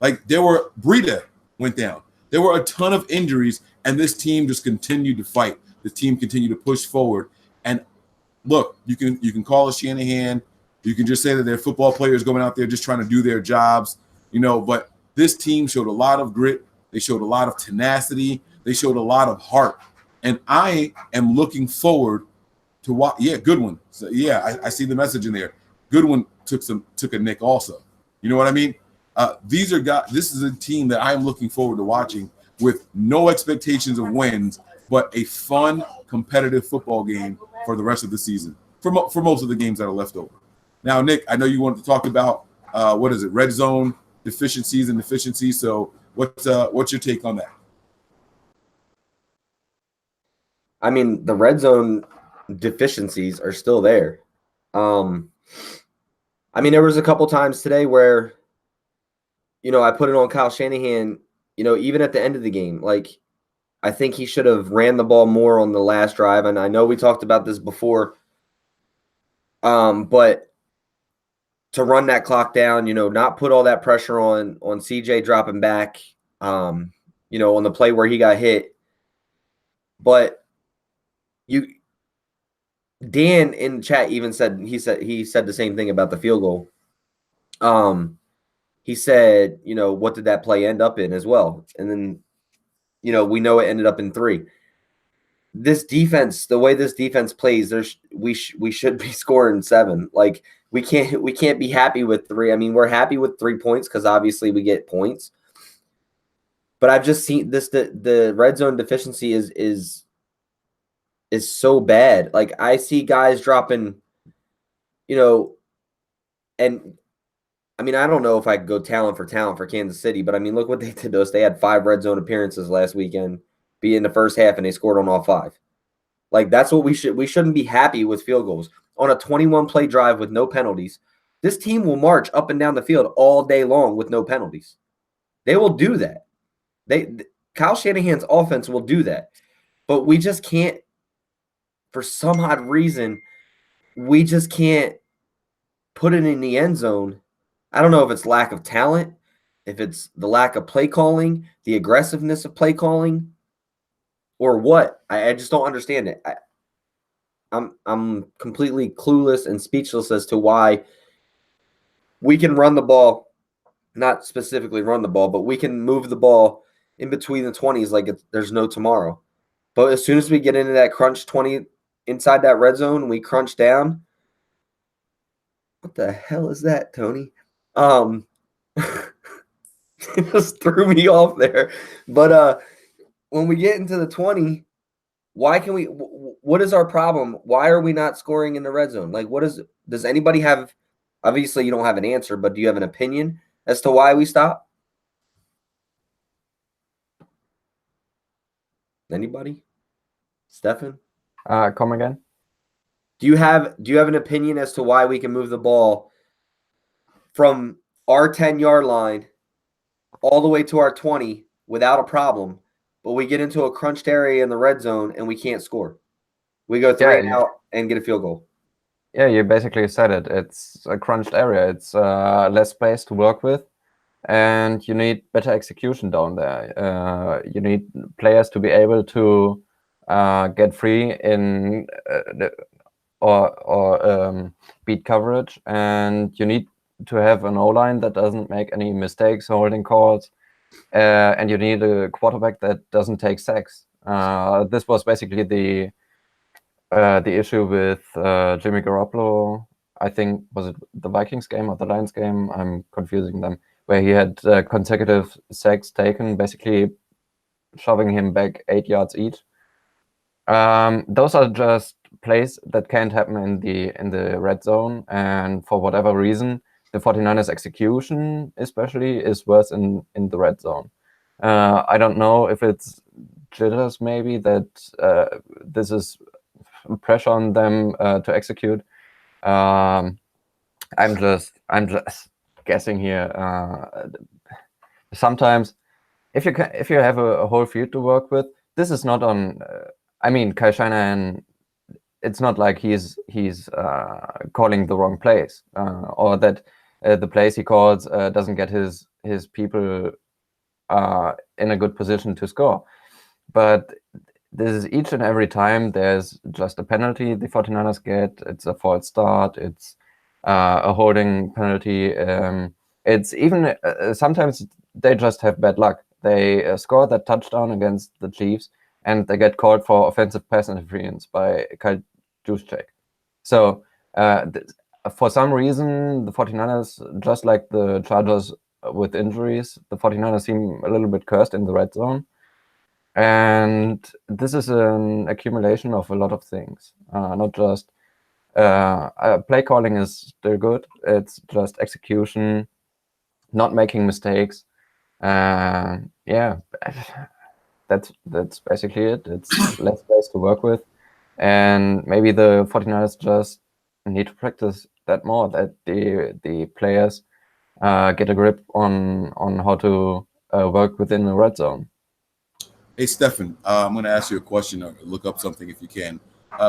Breida went down. There were a ton of injuries, and this team just continued to fight. The team continued to push forward. And look, you can call it Shanahan. You can just say that they're football players going out there just trying to do their jobs, you know, but this team showed a lot of grit. They showed a lot of tenacity. They showed a lot of heart. And I am looking forward to what, good one. So I see the message in there. Goodwin took a nick also. You know what I mean? These are guys. This is a team that I am looking forward to watching with no expectations of wins, but a fun, competitive football game for the rest of the season for most of the games that are left over. Now, Nick, I know you wanted to talk about red zone deficiencies and efficiencies. So what's your take on that? I mean, the red zone deficiencies are still there. I mean, there was a couple times today where, you know, I put it on Kyle Shanahan, you know, even at the end of the game. Like, I think he should have ran the ball more on the last drive. And I know we talked about this before. But to run that clock down, you know, not put all that pressure on CJ dropping back, you know, on the play where he got hit. But Dan in chat even said he said the same thing about the field goal. He said, you know, what did that play end up in as well? And then, you know, we know it ended up in 3. This defense, the way this defense plays, we should be scoring 7. Like, we can't be happy with 3. I mean, we're happy with 3 points because obviously we get points. But I've just seen this, the red zone deficiency is so bad. Like, I see guys dropping, you know, and I mean, I don't know if I could go talent for Kansas City, but I mean, look what they did to us. They had 5 red zone appearances last weekend, be in the first half, and they scored on all 5. Like, that's what we shouldn't be happy with field goals. On a 21-play drive with no penalties, this team will march up and down the field all day long with no penalties. They will do that. Kyle Shanahan's offense will do that. But we just can't, for some odd reason, we just can't put it in the end zone. I don't know if it's lack of talent, if it's the lack of play calling, the aggressiveness of play calling, or what. I just don't understand it. I'm completely clueless and speechless as to why we can run the ball, not specifically run the ball, but we can move the ball in between the 20s like there's no tomorrow. But as soon as we get into that crunch 20 inside that red zone and we crunch down, what the hell is that, Tony? It just threw me off there. But when we get into the 20, what is our problem? Why are we not scoring in the red zone? Like, does anybody have, obviously you don't have an answer, but do you have an opinion as to why we stop? Anybody? Stefan? Come again? Do you have an opinion as to why we can move the ball from our 10-yard line all the way to our 20 without a problem, but we get into a crunched area in the red zone and we can't score? We go 3 and out and get a field goal. Yeah, you basically said it. It's a crunched area. It's less space to work with, and you need better execution down there. You need players to be able to get free in beat coverage, and you need to have an O-line that doesn't make any mistakes holding calls, and you need a quarterback that doesn't take sacks. This was basically the issue with Jimmy Garoppolo, I think, was it the Vikings game or the Lions game? I'm confusing them, where he had consecutive sacks taken, basically shoving him back 8 yards each. Those are just plays that can't happen in the red zone, and for whatever reason, the 49ers execution especially is worse in the red zone. I don't know if it's jitters, maybe, that this is pressure on them to execute. I'm just guessing here. Sometimes, if you have a whole field to work with, this is not on. I mean, Kyle Shanahan, it's not like he's calling the wrong plays, or that the plays he calls doesn't get his people in a good position to score. But this is each and every time there's just a penalty the 49ers get. It's a false start. It's a holding penalty. It's even sometimes they just have bad luck. They score that touchdown against the Chiefs, and they get called for offensive pass interference by Kyle Juszczyk. So for some reason, the 49ers, just like the Chargers with injuries, the 49ers seem a little bit cursed in the red zone. And this is an accumulation of a lot of things, not just play calling is still good. It's just execution, not making mistakes. Yeah, that's basically it. It's less space to work with, and maybe the 49ers just need to practice that more. That the players get a grip on how to work within the red zone. Hey, Stefan, I'm going to ask you a question or look up something if you can.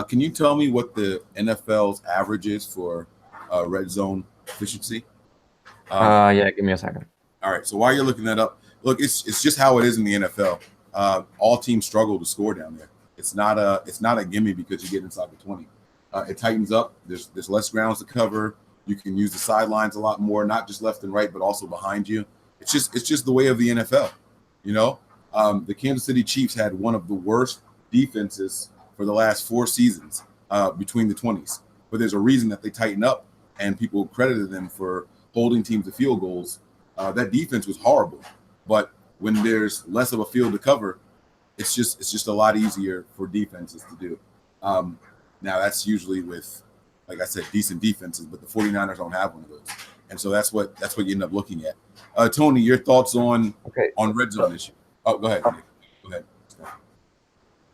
Can you tell me what the NFL's average is for red zone efficiency? Yeah, give me a second. All right. So while you're looking that up, look, it's just how it is in the NFL. All teams struggle to score down there. It's not a gimme because you get inside the 20. It tightens up. There's less grounds to cover. You can use the sidelines a lot more, not just left and right, but also behind you. It's just the way of the NFL, you know. The Kansas City Chiefs had one of the worst defenses for the last 4 seasons between the 20s. But there's a reason that they tighten up, and people credited them for holding teams to field goals. That defense was horrible. But when there's less of a field to cover, it's just a lot easier for defenses to do. Now, that's usually with, like I said, decent defenses, but the 49ers don't have one of those. And so that's what you end up looking at. Tony, your thoughts on red zone issue? Oh, go ahead. Go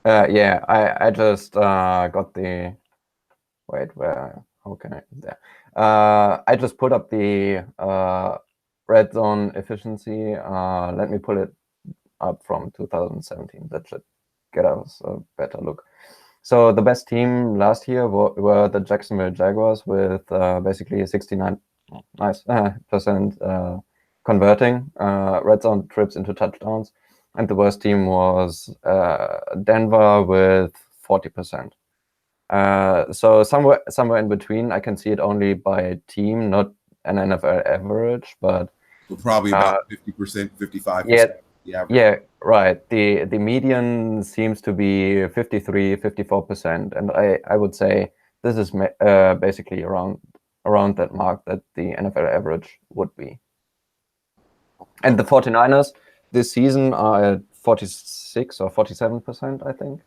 ahead. Yeah, I just got the. Wait, where? How can I? There. I just put up the red zone efficiency. Let me pull it up from 2017. That should get us a better look. So the best team last year were the Jacksonville Jaguars with basically 69% converting red zone trips into touchdowns. And the worst team was Denver with 40%. So somewhere in between, I can see it only by team, not an NFL average, but probably about 50%, 55%. Yeah, right. The median seems to be 53, 54%, and I would say this is basically around that mark that the NFL average would be. And the 49ers this season are at 46 or 47%, I think.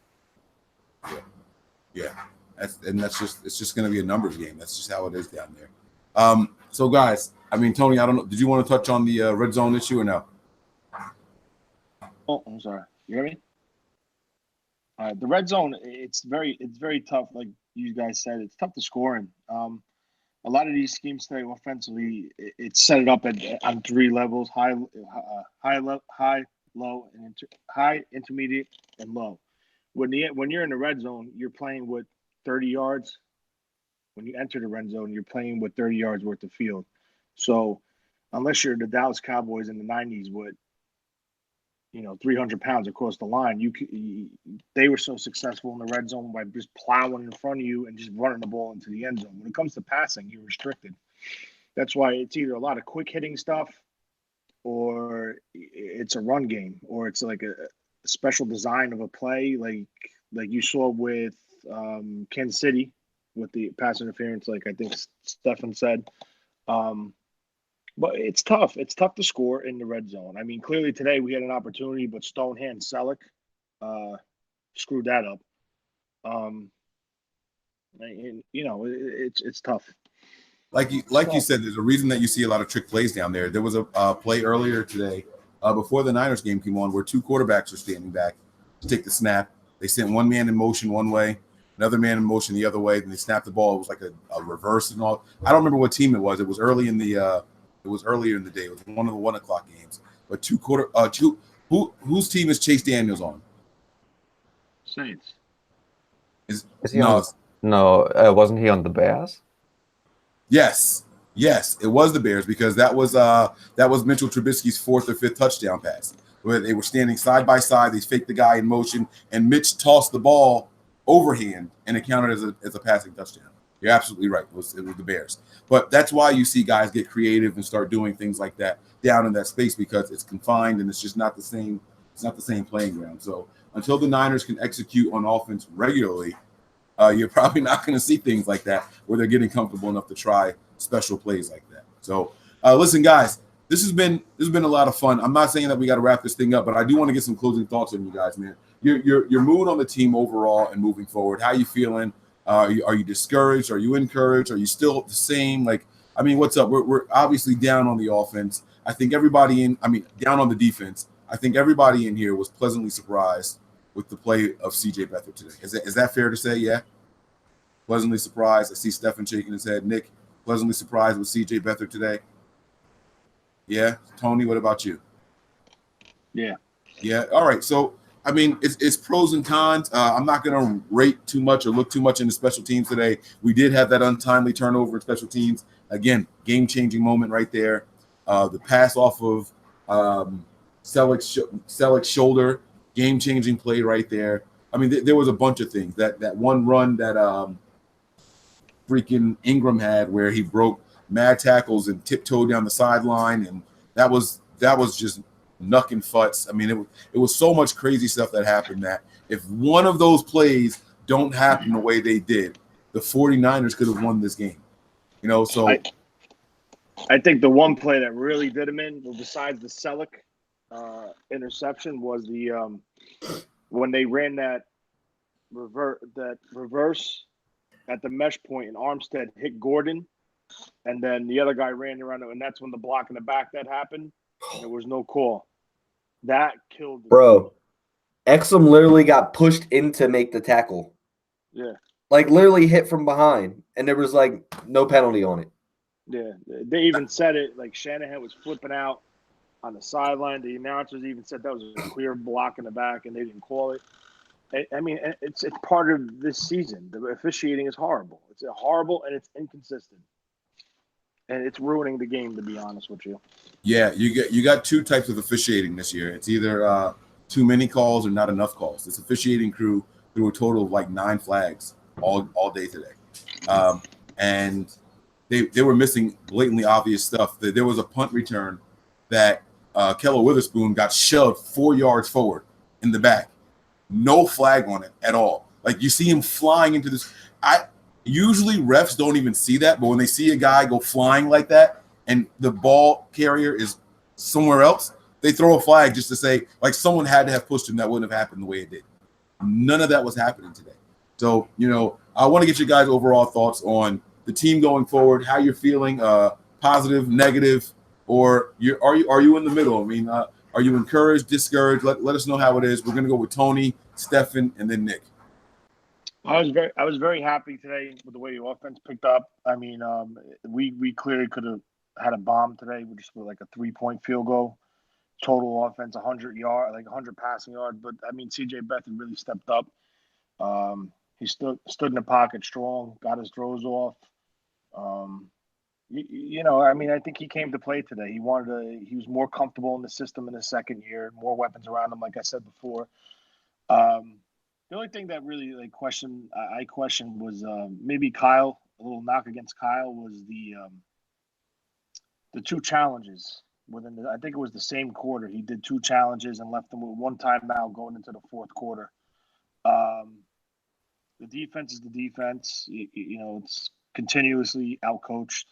Yeah. It's just going to be a numbers game. That's just how it is down there. So guys, I mean, Tony, I don't know. Did you want to touch on the red zone issue or no? Oh, I'm sorry. You hear me? All right. The red zone, it's very tough. Like you guys said, it's tough to score in. A lot of these schemes today offensively, it's set it up on 3 levels: high, low, and high, intermediate, and low. When you're in the red zone, you're playing with 30 yards. When you enter the red zone, you're playing with 30 yards worth of field. So unless you're the Dallas Cowboys in the 90s with 300 pounds across the line, they were so successful in the red zone by just plowing in front of you and just running the ball into the end zone. When it comes to passing, you're restricted. That's why it's either a lot of quick hitting stuff, or it's a run game, or it's like a special design of a play, like you saw with Kansas City with the pass interference, like I think Stefan said. But it's tough. It's tough to score in the red zone. I mean, clearly today we had an opportunity, but Stonehand Saleh screwed that up. And, it's tough. Like you said, there's a reason that you see a lot of trick plays down there. There was a play earlier today before the Niners game came on where two quarterbacks were standing back to take the snap. They sent one man in motion one way, another man in motion the other way. Then they snapped the ball. It was like a reverse and all. I don't remember what team it was. It was early in the. It was earlier in the day. It was one of the 1 o'clock games. But whose team is Chase Daniels on? Saints. Is he on? No, wasn't he on the Bears? Yes, it was the Bears because that was Mitchell Trubisky's 4th or 5th touchdown pass where they were standing side by side. They faked the guy in motion, and Mitch tossed the ball overhand, and it counted as a passing touchdown. You're absolutely right. It was the Bears. But that's why you see guys get creative and start doing things like that down in that space because it's confined and it's just not the same. It's not the same playing ground. So until the Niners can execute on offense regularly, you're probably not going to see things like that where they're getting comfortable enough to try special plays like that. So listen, guys, this has been a lot of fun. I'm not saying that we got to wrap this thing up, but I do want to get some closing thoughts on you guys, man. Your mood on the team overall and moving forward. How you feeling? Are you discouraged? Are you encouraged? Are you still the same? Like, I mean, what's up? We're obviously down on the offense. I think down on the defense. I think everybody in here was pleasantly surprised with the play of CJ Beathard today. Is that fair to say? Yeah. Pleasantly surprised. I see Stefan shaking his head. Nick, pleasantly surprised with CJ Beathard today. Yeah. Tony, what about you? Yeah. Yeah. All right. So, I mean, it's pros and cons. I'm not going to rate too much or look too much into special teams today. We did have that untimely turnover in special teams. Again, game-changing moment right there. The pass off of Saleh's shoulder, game-changing play right there. I mean, there was a bunch of things. That one run that freaking Ingram had where he broke mad tackles and tiptoed down the sideline, and that was just nuck and futz. I mean, it was so much crazy stuff that happened that if one of those plays don't happen the way they did, the 49ers could have won this game. So I think the one play that really did him in, besides the Saleh interception, was the when they ran that reverse at the mesh point and Armstead hit Gordon, and then the other guy ran around it, and that's when the block in the back that happened. There was no call. That killed him. Bro, Exum literally got pushed in to make the tackle. Yeah. Like literally hit from behind, and there was like no penalty on it. Yeah. They even said it, like Shanahan was flipping out on the sideline. The announcers even said that was a clear block in the back, and they didn't call it. I mean, it's part of this season. The officiating is horrible. It's horrible, and it's inconsistent. And it's ruining the game, to be honest with you. Yeah, you got two types of officiating this year. It's either too many calls or not enough calls. This officiating crew threw a total of like 9 flags all day today, and they were missing blatantly obvious stuff. There was a punt return that Keller Witherspoon got shoved 4 yards forward in the back, no flag on it at all. Like you see him flying into this. Usually refs don't even see that, but when they see a guy go flying like that and the ball carrier is somewhere else, they throw a flag just to say, like, someone had to have pushed him. That wouldn't have happened the way it did. None of that was happening today. So, I want to get you guys' overall thoughts on the team going forward, how you're feeling, positive, negative, or are you in the middle? I mean, are you encouraged, discouraged? Let us know how it is. We're going to go with Tony, Stefan, and then Nick. I was very happy today with the way the offense picked up. I mean, we clearly could have had a bomb today, just with like a 3-point field goal. Total offense, 100 passing yards. But I mean, CJ Beathard really stepped up. He stood in the pocket strong, got his throws off. I mean, I think he came to play today. He was more comfortable in the system in his second year, more weapons around him, like I said before. The only thing that really I questioned was maybe Kyle. A little knock against Kyle was the 2 challenges within I think it was the same quarter. He did 2 challenges and left them with 1 timeout going into the fourth quarter. The defense is the defense. It's continuously outcoached.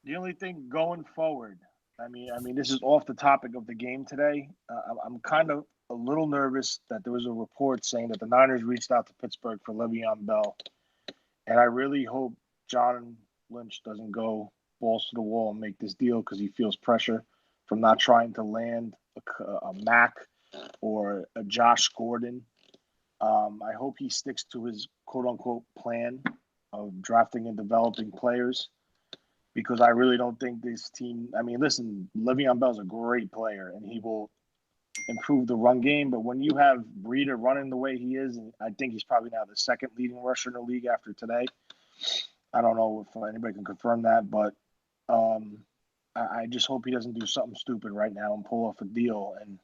The only thing going forward, I mean, this is off the topic of the game today. I'm kind of a little nervous that there was a report saying that the Niners reached out to Pittsburgh for Le'Veon Bell, and I really hope John Lynch doesn't go balls to the wall and make this deal because he feels pressure from not trying to land a Mac or a Josh Gordon. I hope he sticks to his quote-unquote plan of drafting and developing players, because I really don't think this team – I mean, listen, Le'Veon Bell's a great player, and he will improve the run game. But when you have Breida running the way he is, and I think he's probably now the second leading rusher in the league after today. I don't know if anybody can confirm that, but I just hope he doesn't do something stupid right now and pull off a deal and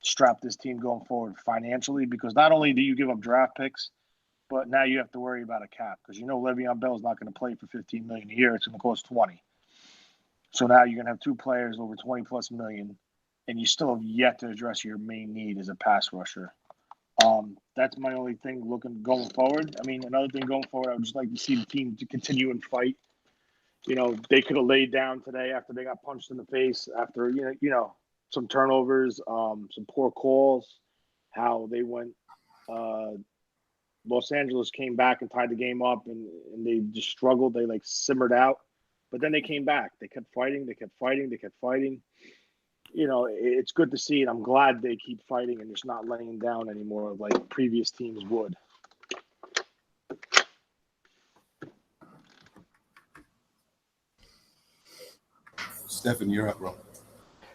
strap this team going forward financially, because not only do you give up draft picks, but now you have to worry about a cap, because Le'Veon Bell is not going to play for $15 million a year. It's going to cost $20 million. So now you're going to have two players over $20+ million, and you still have yet to address your main need as a pass rusher. That's my only thing going forward. I mean, another thing going forward, I would just like to see the team to continue and fight. They could have laid down today after they got punched in the face, after some turnovers, some poor calls, how they went. Los Angeles came back and tied the game up, and they just struggled. They simmered out, but then they came back. They kept fighting. They kept fighting. They kept fighting. It's good to see, and I'm glad they keep fighting and just not laying down anymore like previous teams would. Stefan, you're up, bro.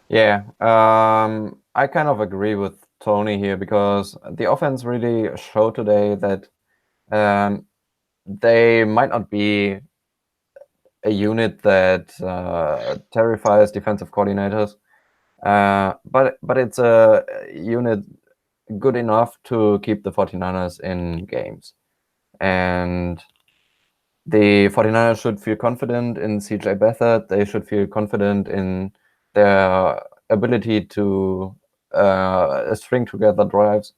Yeah, I kind of agree with Tony here, because the offense really showed today that they might not be a unit that terrifies defensive coordinators, but it's a unit good enough to keep the 49ers in games. And the 49ers should feel confident in CJ Beathard. They should feel confident in their ability to string together drives.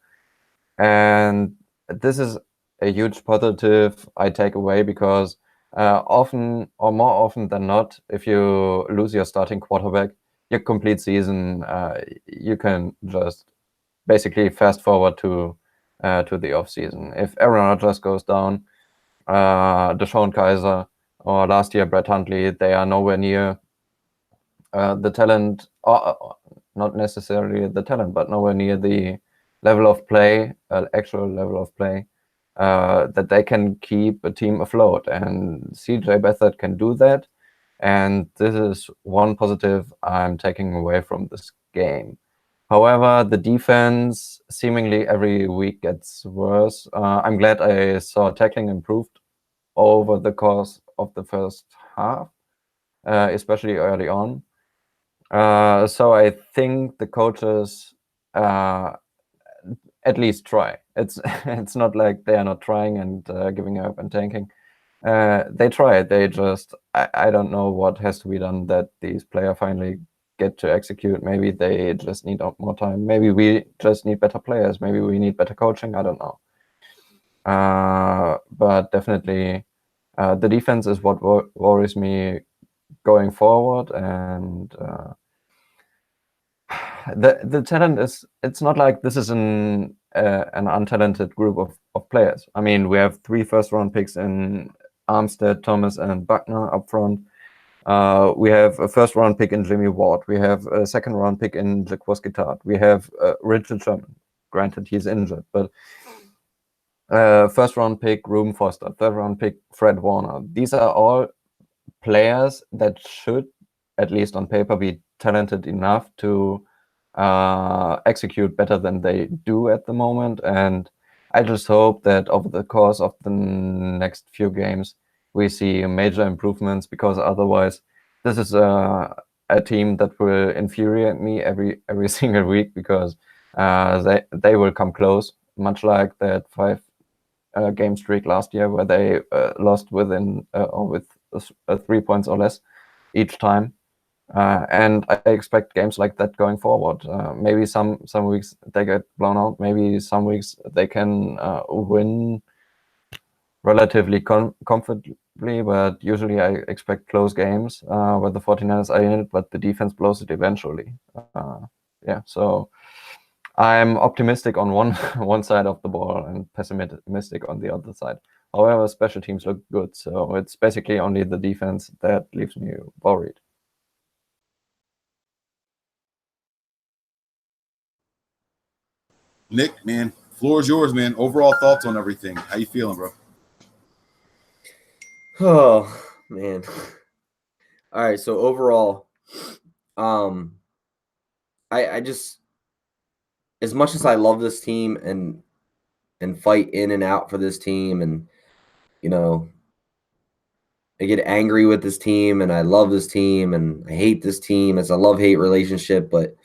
And this is a huge positive I take away, because often, or more often than not, if you lose your starting quarterback, your complete season, you can just basically fast forward to the off season. If Aaron Rodgers goes down, Deshaun Kaiser, or last year Brett Hundley, they are nowhere near the talent, or not necessarily the talent, but nowhere near the level of play, actual level of play, that they can keep a team afloat. And CJ Beathard can do that. And this is one positive I'm taking away from this game. However, the defense seemingly every week gets worse. I'm glad I saw tackling improved over the course of the first half, especially early on. So I think the coaches at least try. It's not like they are not trying and giving up and tanking. They try. They just, I don't know what has to be done that these players finally get to execute. Maybe they just need more time. Maybe we just need better players. Maybe we need better coaching. I don't know. But definitely the defense is what worries me going forward. And the talent is, it's not like this is an untalented group of players. I mean, we have 3 first-round picks in Armstead, Thomas, and Buckner up front. We have a first-round pick in Jimmy Ward. We have a second-round pick in Jaquiski Tartt. We have Richard Sherman. Granted, he's injured, but first-round pick Reuben Foster, third-round pick Fred Warner. These are all players that should, at least on paper, be talented enough to execute better than they do at the moment. And I just hope that over the course of the next few games, we see major improvements, because otherwise this is a team that will infuriate me every single week, because they will come close, much like that 5 game streak last year where they lost within or with 3 points or less each time. And I expect games like that going forward. Maybe some weeks they get blown out. Maybe some weeks they can win relatively comfortably, but usually I expect close games where the 49ers are in it, but the defense blows it eventually. Yeah, so I'm optimistic on one side of the ball and pessimistic on the other side. However, special teams look good, so it's basically only the defense that leaves me worried. Nick, man, floor is yours, man. Overall thoughts on everything. How you feeling, bro? Oh, man. All right, so overall, I just, as much as I love this team and fight in and out for this team, and I get angry with this team, and I love this team, and I hate this team. It's a love-hate relationship, but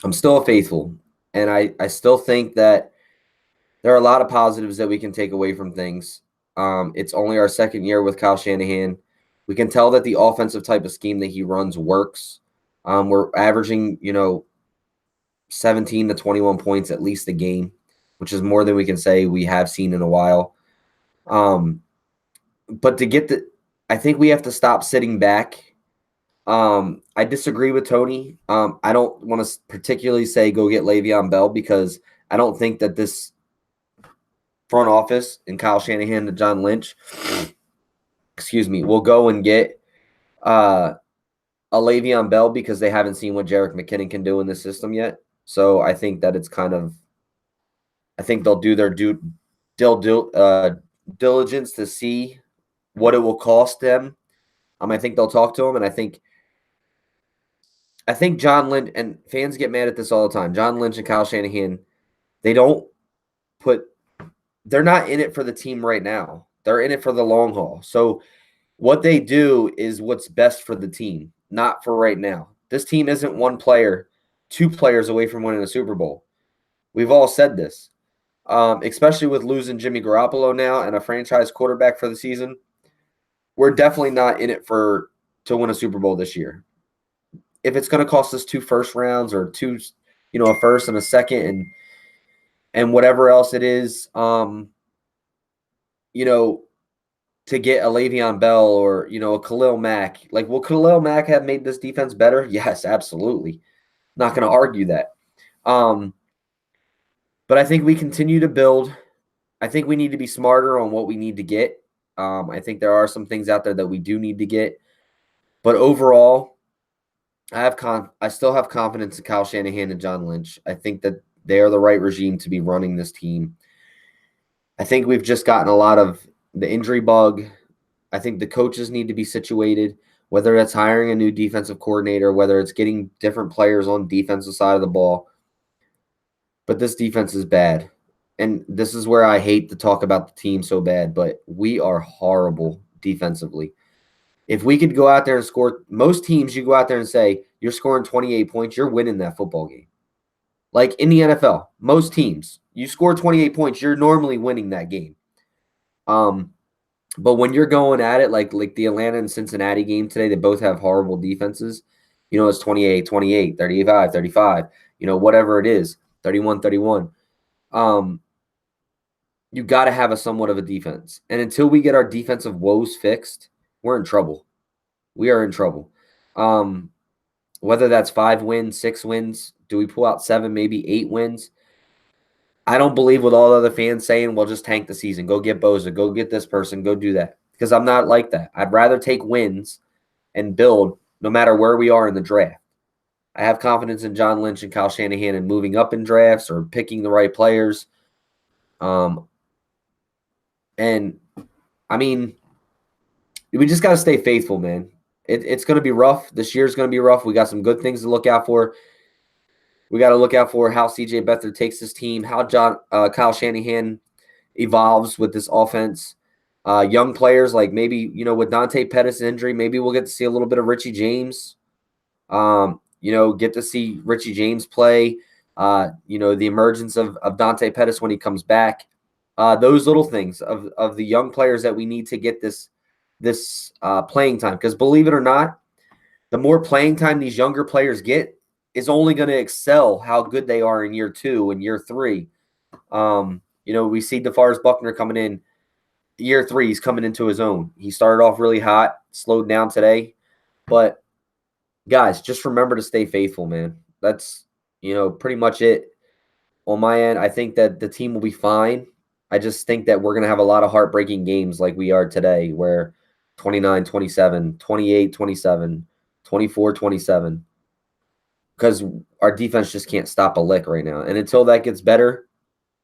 I'm still faithful, and I still think that there are a lot of positives that we can take away from things. It's only our second year with Kyle Shanahan. We can tell that the offensive type of scheme that he runs works. We're averaging, 17 to 21 points at least a game, which is more than we can say we have seen in a while. But I think we have to stop sitting back. I disagree with Tony. I don't want to particularly say go get Le'Veon Bell, because I don't think that this front office and Kyle Shanahan and John Lynch, will go and get a Le'Veon Bell because they haven't seen what Jerick McKinnon can do in this system yet. So I think that it's I think they'll do their diligence to see what it will cost them. I think they'll talk to him, and I think John Lynch, and fans get mad at this all the time, John Lynch and Kyle Shanahan, they're not in it for the team right now. They're in it for the long haul. So what they do is what's best for the team, not for right now. This team isn't one player, two players away from winning a Super Bowl. We've all said this, especially with losing Jimmy Garoppolo now and a franchise quarterback for the season. We're definitely not in it to win a Super Bowl this year. If it's going to cost us 2 first rounds or a first and a second and whatever else it is, to get a Le'Veon Bell or, a Khalil Mack. Like, will Khalil Mack have made this defense better? Yes, absolutely. Not going to argue that. But I think we continue to build. I think we need to be smarter on what we need to get. I think there are some things out there that we do need to get. But overall, I still have confidence in Kyle Shanahan and John Lynch. I think that they are the right regime to be running this team. I think we've just gotten a lot of the injury bug. I think the coaches need to be situated, whether that's hiring a new defensive coordinator, whether it's getting different players on the defensive side of the ball. But this defense is bad. And this is where I hate to talk about the team so bad, but we are horrible defensively. If we could go out there and score, most teams, you go out there and say, you're scoring 28 points, you're winning that football game. Like in the NFL, most teams, you score 28 points, you're normally winning that game. But when you're going at it, like the Atlanta and Cincinnati game today, they both have horrible defenses. It's 28-28, 35-35, whatever it is, 31-31. You got to have a somewhat of a defense. And until we get our defensive woes fixed, we're in trouble. We are in trouble. Whether that's 5 wins, 6 wins, do we pull out 7, maybe 8 wins? I don't believe with all the other fans saying, well, just tank the season. Go get Bosa. Go get this person. Go do that. Because I'm not like that. I'd rather take wins and build no matter where we are in the draft. I have confidence in John Lynch and Kyle Shanahan in moving up in drafts or picking the right players. And, I mean, we just got to stay faithful, man. It's going to be rough. This year's going to be rough. We got some good things to look out for. We got to look out for how CJ Beathard takes this team, how Kyle Shanahan evolves with this offense. Young players, like maybe, with Dante Pettis' injury, maybe we'll get to see a little bit of Richie James. Get to see Richie James play. The emergence of Dante Pettis when he comes back. Those little things of the young players that we need to get this playing time. Because believe it or not, the more playing time these younger players get is only going to excel how good they are in year 2 and year 3. We see DeForest Buckner coming in year 3. He's coming into his own. He started off really hot, slowed down today. But guys, just remember to stay faithful, man. That's, pretty much it on my end. I think that the team will be fine. I just think that we're going to have a lot of heartbreaking games like we are today, where 29-27, 28-27, 24-27, because our defense just can't stop a lick right now. And until that gets better,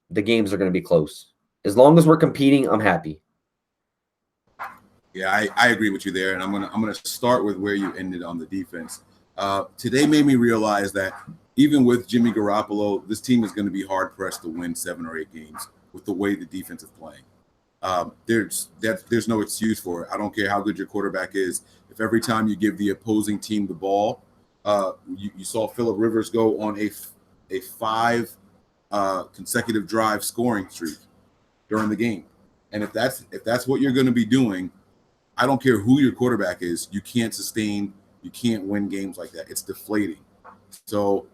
the games are going to be close. As long as we're competing, I'm happy. Yeah, I agree with you there, and I'm gonna start with where you ended on the defense. Today made me realize that even with Jimmy Garoppolo, this team is going to be hard pressed to win 7 or 8 games with the way the defense is playing. There's no excuse for it. I don't care how good your quarterback is. If every time you give the opposing team the ball, you saw Phillip Rivers go on a 5 consecutive drive scoring streak during the game, and if that's what you're going to be doing, I don't care who your quarterback is, you can't win games like that. It's deflating. So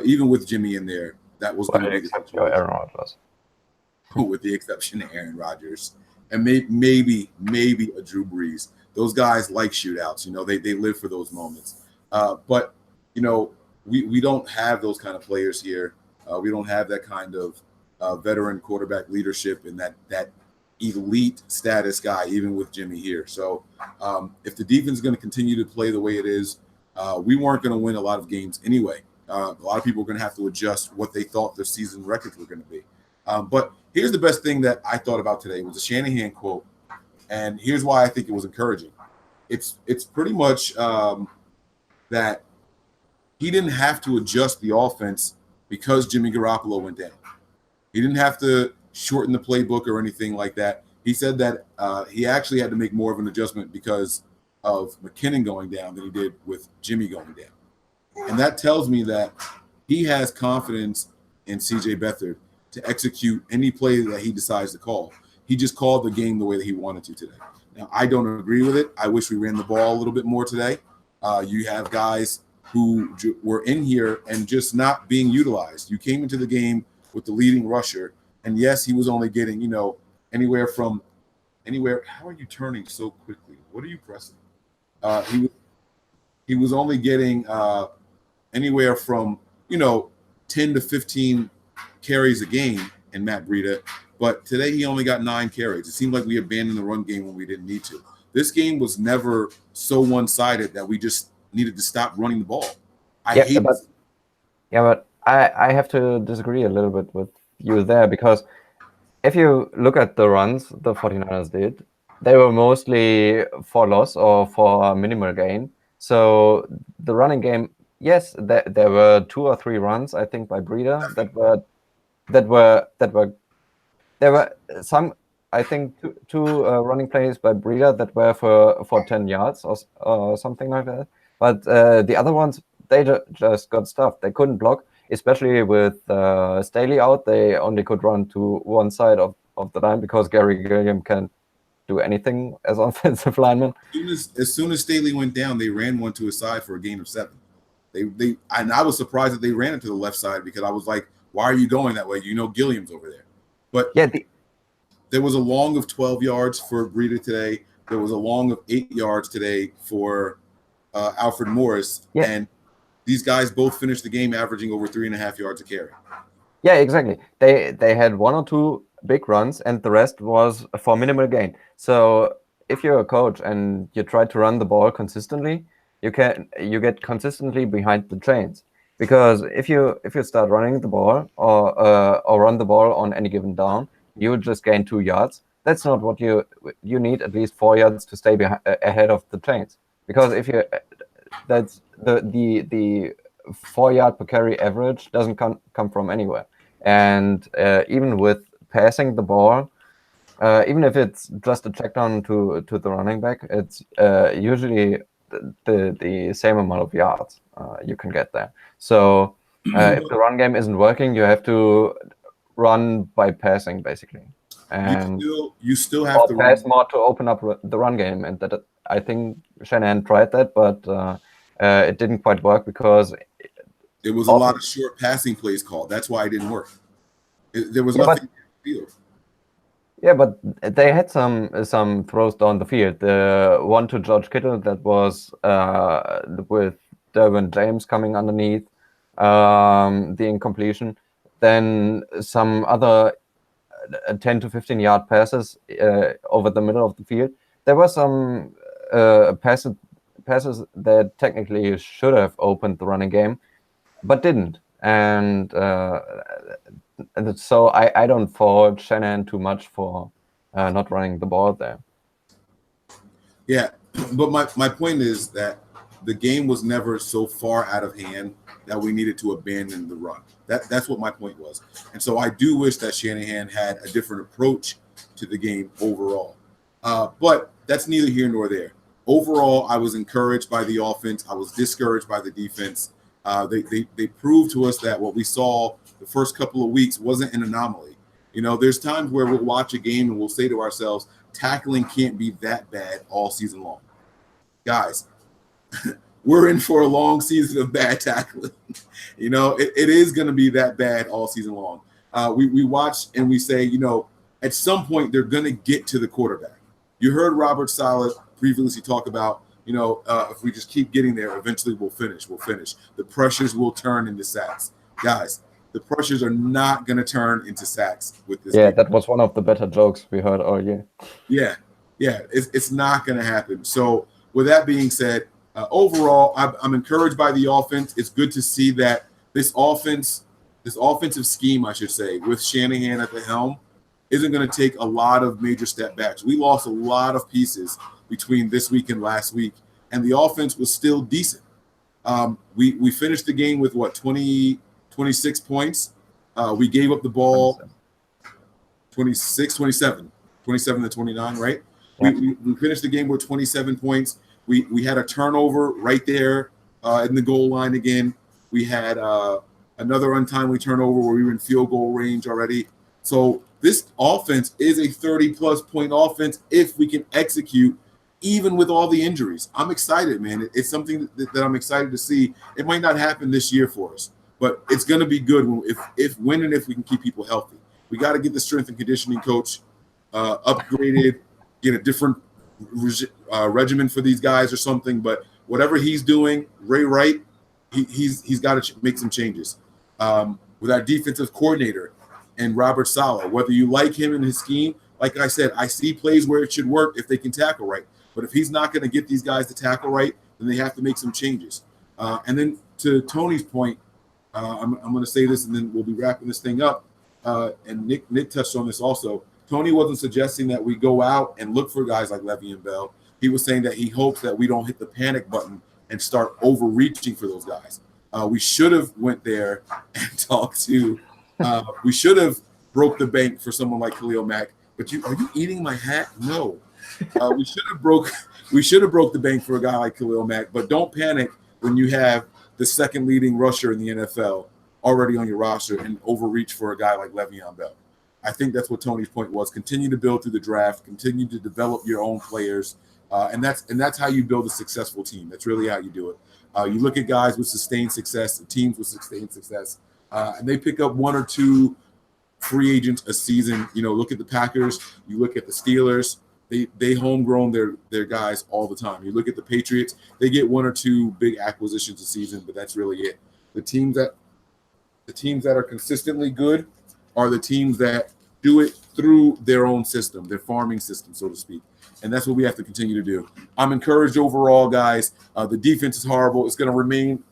even with Jimmy in there, that was going to be the situation. Aaron Rodgers. With the exception of Aaron Rodgers and maybe a Drew Brees. Those guys like shootouts. They live for those moments. But we don't have those kind of players here. We don't have that kind of veteran quarterback leadership and that elite status guy, even with Jimmy here. So if the defense is going to continue to play the way it is, we weren't going to win a lot of games anyway. A lot of people are going to have to adjust what they thought their season records were going to be. But here's the best thing that I thought about today was a Shanahan quote, and here's why I think it was encouraging. It's pretty much that he didn't have to adjust the offense because Jimmy Garoppolo went down. He didn't have to shorten the playbook or anything like that. He said that he actually had to make more of an adjustment because of McKinnon going down than he did with Jimmy going down. And that tells me that he has confidence in CJ Beathard to execute any play that he decides to call. He just called the game the way that he wanted to today. Now, I don't agree with it. I wish we ran the ball a little bit more today. You have guys who were in here and just not being utilized. You came into the game with the leading rusher, and yes, he was only getting, anywhere. How are you turning so quickly? What are you pressing? He was only getting anywhere from 10 to 15 carries a game in Matt Breida, but today he only got 9 carries. It seemed like we abandoned the run game when we didn't need to. This game was never so one-sided that we just needed to stop running the ball. But I have to disagree a little bit with you there, because if you look at the runs the 49ers did, they were mostly for loss or for minimal gain. So the running game, yes, there were 2 or 3 runs, I think, by Breida there were some, I think, two running plays by Breida that were for 10 yards or something like that. But the other ones, they just got stuffed. They couldn't block, especially with Staley out. They only could run to one side of the line because Gary Gilliam can't do anything as offensive lineman. As soon as Staley went down, they ran one to his side for a gain of 7. And I was surprised that they ran it to the left side, because I was like, why are you going that way? Gilliam's over there. But yeah, there was a long of 12 yards for Breida today. There was a long of 8 yards today for Alfred Morris. Yeah. And these guys both finished the game averaging over 3.5 yards a carry. Yeah, exactly. They had 1 or 2 big runs, and the rest was for minimal gain. So if you're a coach and you try to run the ball consistently, you get consistently behind the chains. Because if you start running the ball or run the ball on any given down, you will just gain 2 yards. That's not what you need. At least 4 yards to stay ahead of the chains. Because that's the 4 yard per carry average doesn't come from anywhere. And even with passing the ball, even if it's just a check down to the running back, it's usually the same amount of yards you can get there. So if the run game isn't working, you have to run by passing, basically. And you still have to pass more to open up the run game. And that, I think Shanahan tried that, but it didn't quite work because it was a lot of short passing plays called. That's why it didn't work. There was nothing in the field. Yeah, but they had some throws down the field. The one to George Kittle that was with Derwin James coming underneath, the incompletion. Then some other 10 to 15 yard passes over the middle of the field. There were some passes that technically should have opened the running game, but didn't. And so I don't fault Shanahan too much for not running the ball there. Yeah, but my point is that the game was never so far out of hand that we needed to abandon the run. That's what my point was. And so I do wish that Shanahan had a different approach to the game overall. But that's neither here nor there. Overall, I was encouraged by the offense. I was discouraged by the defense. They proved to us that what we saw the first couple of weeks wasn't an anomaly. You know, there's times where we'll watch a game and we'll say to ourselves, tackling can't be that bad all season long. Guys, we're in for a long season of bad tackling. You know, it is going to be that bad all season long. We watch and we say, you know, at some point they're going to get to the quarterback. You heard Robert Saleh previously talk about, you know, if we just keep getting there, eventually we'll finish. The pressures will turn into sacks. Guys, the pressures are not going to turn into sacks with this game. That was one of the better jokes we heard all year. Yeah, it's not going to happen. So with that being said, overall, I'm encouraged by the offense. It's good to see that this offensive scheme, I should say, with Shanahan at the helm, isn't going to take a lot of major step backs. We lost a lot of pieces between this week and last week, and the offense was still decent. We finished the game with 26 points. We gave up the ball 27 to 29, right? Yeah. We finished the game with 27 points. We had a turnover right there in the goal line again. We had another untimely turnover where we were in field goal range already. So this offense is a 30-plus point offense if we can execute, even with all the injuries. I'm excited, man. It's something that I'm excited to see. It might not happen this year for us, but it's going to be good if we can keep people healthy. We got to get the strength and conditioning coach upgraded, get a different regimen for these guys or something. But whatever he's doing, Ray Wright, he's got to make some changes. With our defensive coordinator and Robert Saleh, whether you like him and his scheme, like I said, I see plays where it should work if they can tackle right. But if he's not going to get these guys to tackle right, then they have to make some changes. And then to Tony's point, I'm going to say this and then we'll be wrapping this thing up. And Nick touched on this also. Tony wasn't suggesting that we go out and look for guys like Le'Veon Bell. He was saying that he hopes that we don't hit the panic button and start overreaching for those guys. We should have went there and talked to we should have broke the bank for someone like Khalil Mack. But are you eating my hat? No. We should have broke the bank for a guy like Khalil Mack. But don't panic when you have the second leading rusher in the NFL already on your roster and overreach for a guy like Le'Veon Bell. I think that's what Tony's point was. Continue to build through the draft. Continue to develop your own players, and that's how you build a successful team. That's really how you do it. You look at guys with sustained success, teams with sustained success, and they pick up one or two free agents a season. You know, look at the Packers. You look at the Steelers. They homegrown their guys all the time. You look at the Patriots. They get one or two big acquisitions a season, but that's really it. The teams that are consistently good are the teams that do it through their own system, their farming system, so to speak. And that's what we have to continue to do. I'm encouraged overall, guys. The defense is horrible. It's going to remain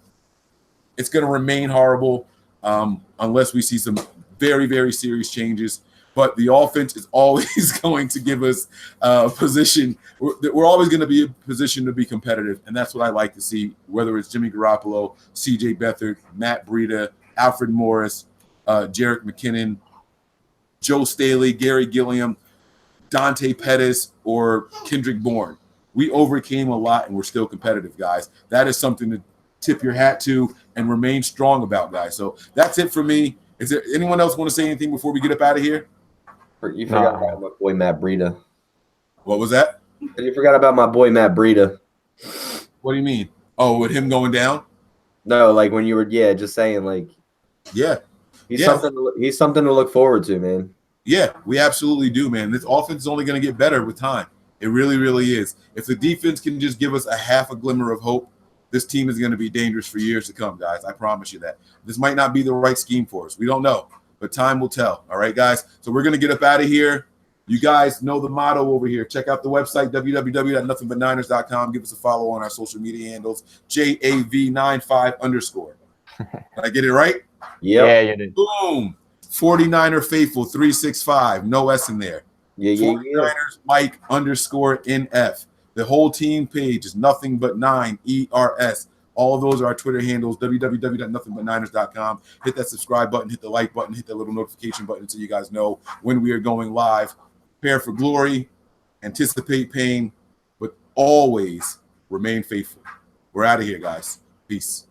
horrible unless we see some very, very serious changes. But the offense is always going to give us a position. We're always going to be in a position to be competitive, and that's what I like to see, whether it's Jimmy Garoppolo, CJ Beathard, Matt Breida, Alfred Morris, Jerick McKinnon, Joe Staley, Gary Gilliam, Dante Pettis, or Kendrick Bourne. We overcame a lot, and we're still competitive, guys. That is something to tip your hat to and remain strong about, guys. So that's it for me. Is there anyone else want to say anything before we get up out of here? You forgot about my boy Matt Breida. What was that? You forgot about my boy Matt Breida. What do you mean? Oh, with him going down? No, like when you were, just saying, like, Yeah. he's something to look forward to, man. Yeah, we absolutely do, man. This offense is only going to get better with time. It really, really is. If the defense can just give us a half a glimmer of hope, this team is going to be dangerous for years to come, guys. I promise you that. This might not be the right scheme for us. We don't know, but time will tell. All right, guys? So we're going to get up out of here. You guys know the motto over here. Check out the website, www.nothingbutniners.com. Give us a follow on our social media handles, JAV95_. Did I get it right? Yep. Yeah, you did. Boom. 49er Faithful 365. No S in there. Yeah. 49ers Mike_NF. The whole team page is nothing but 9 ERS. All of those are our Twitter handles, www.nothingbutniners.com. Hit that subscribe button, hit the like button, hit that little notification button so you guys know when we are going live. Prepare for glory, anticipate pain, but always remain faithful. We're out of here, guys. Peace.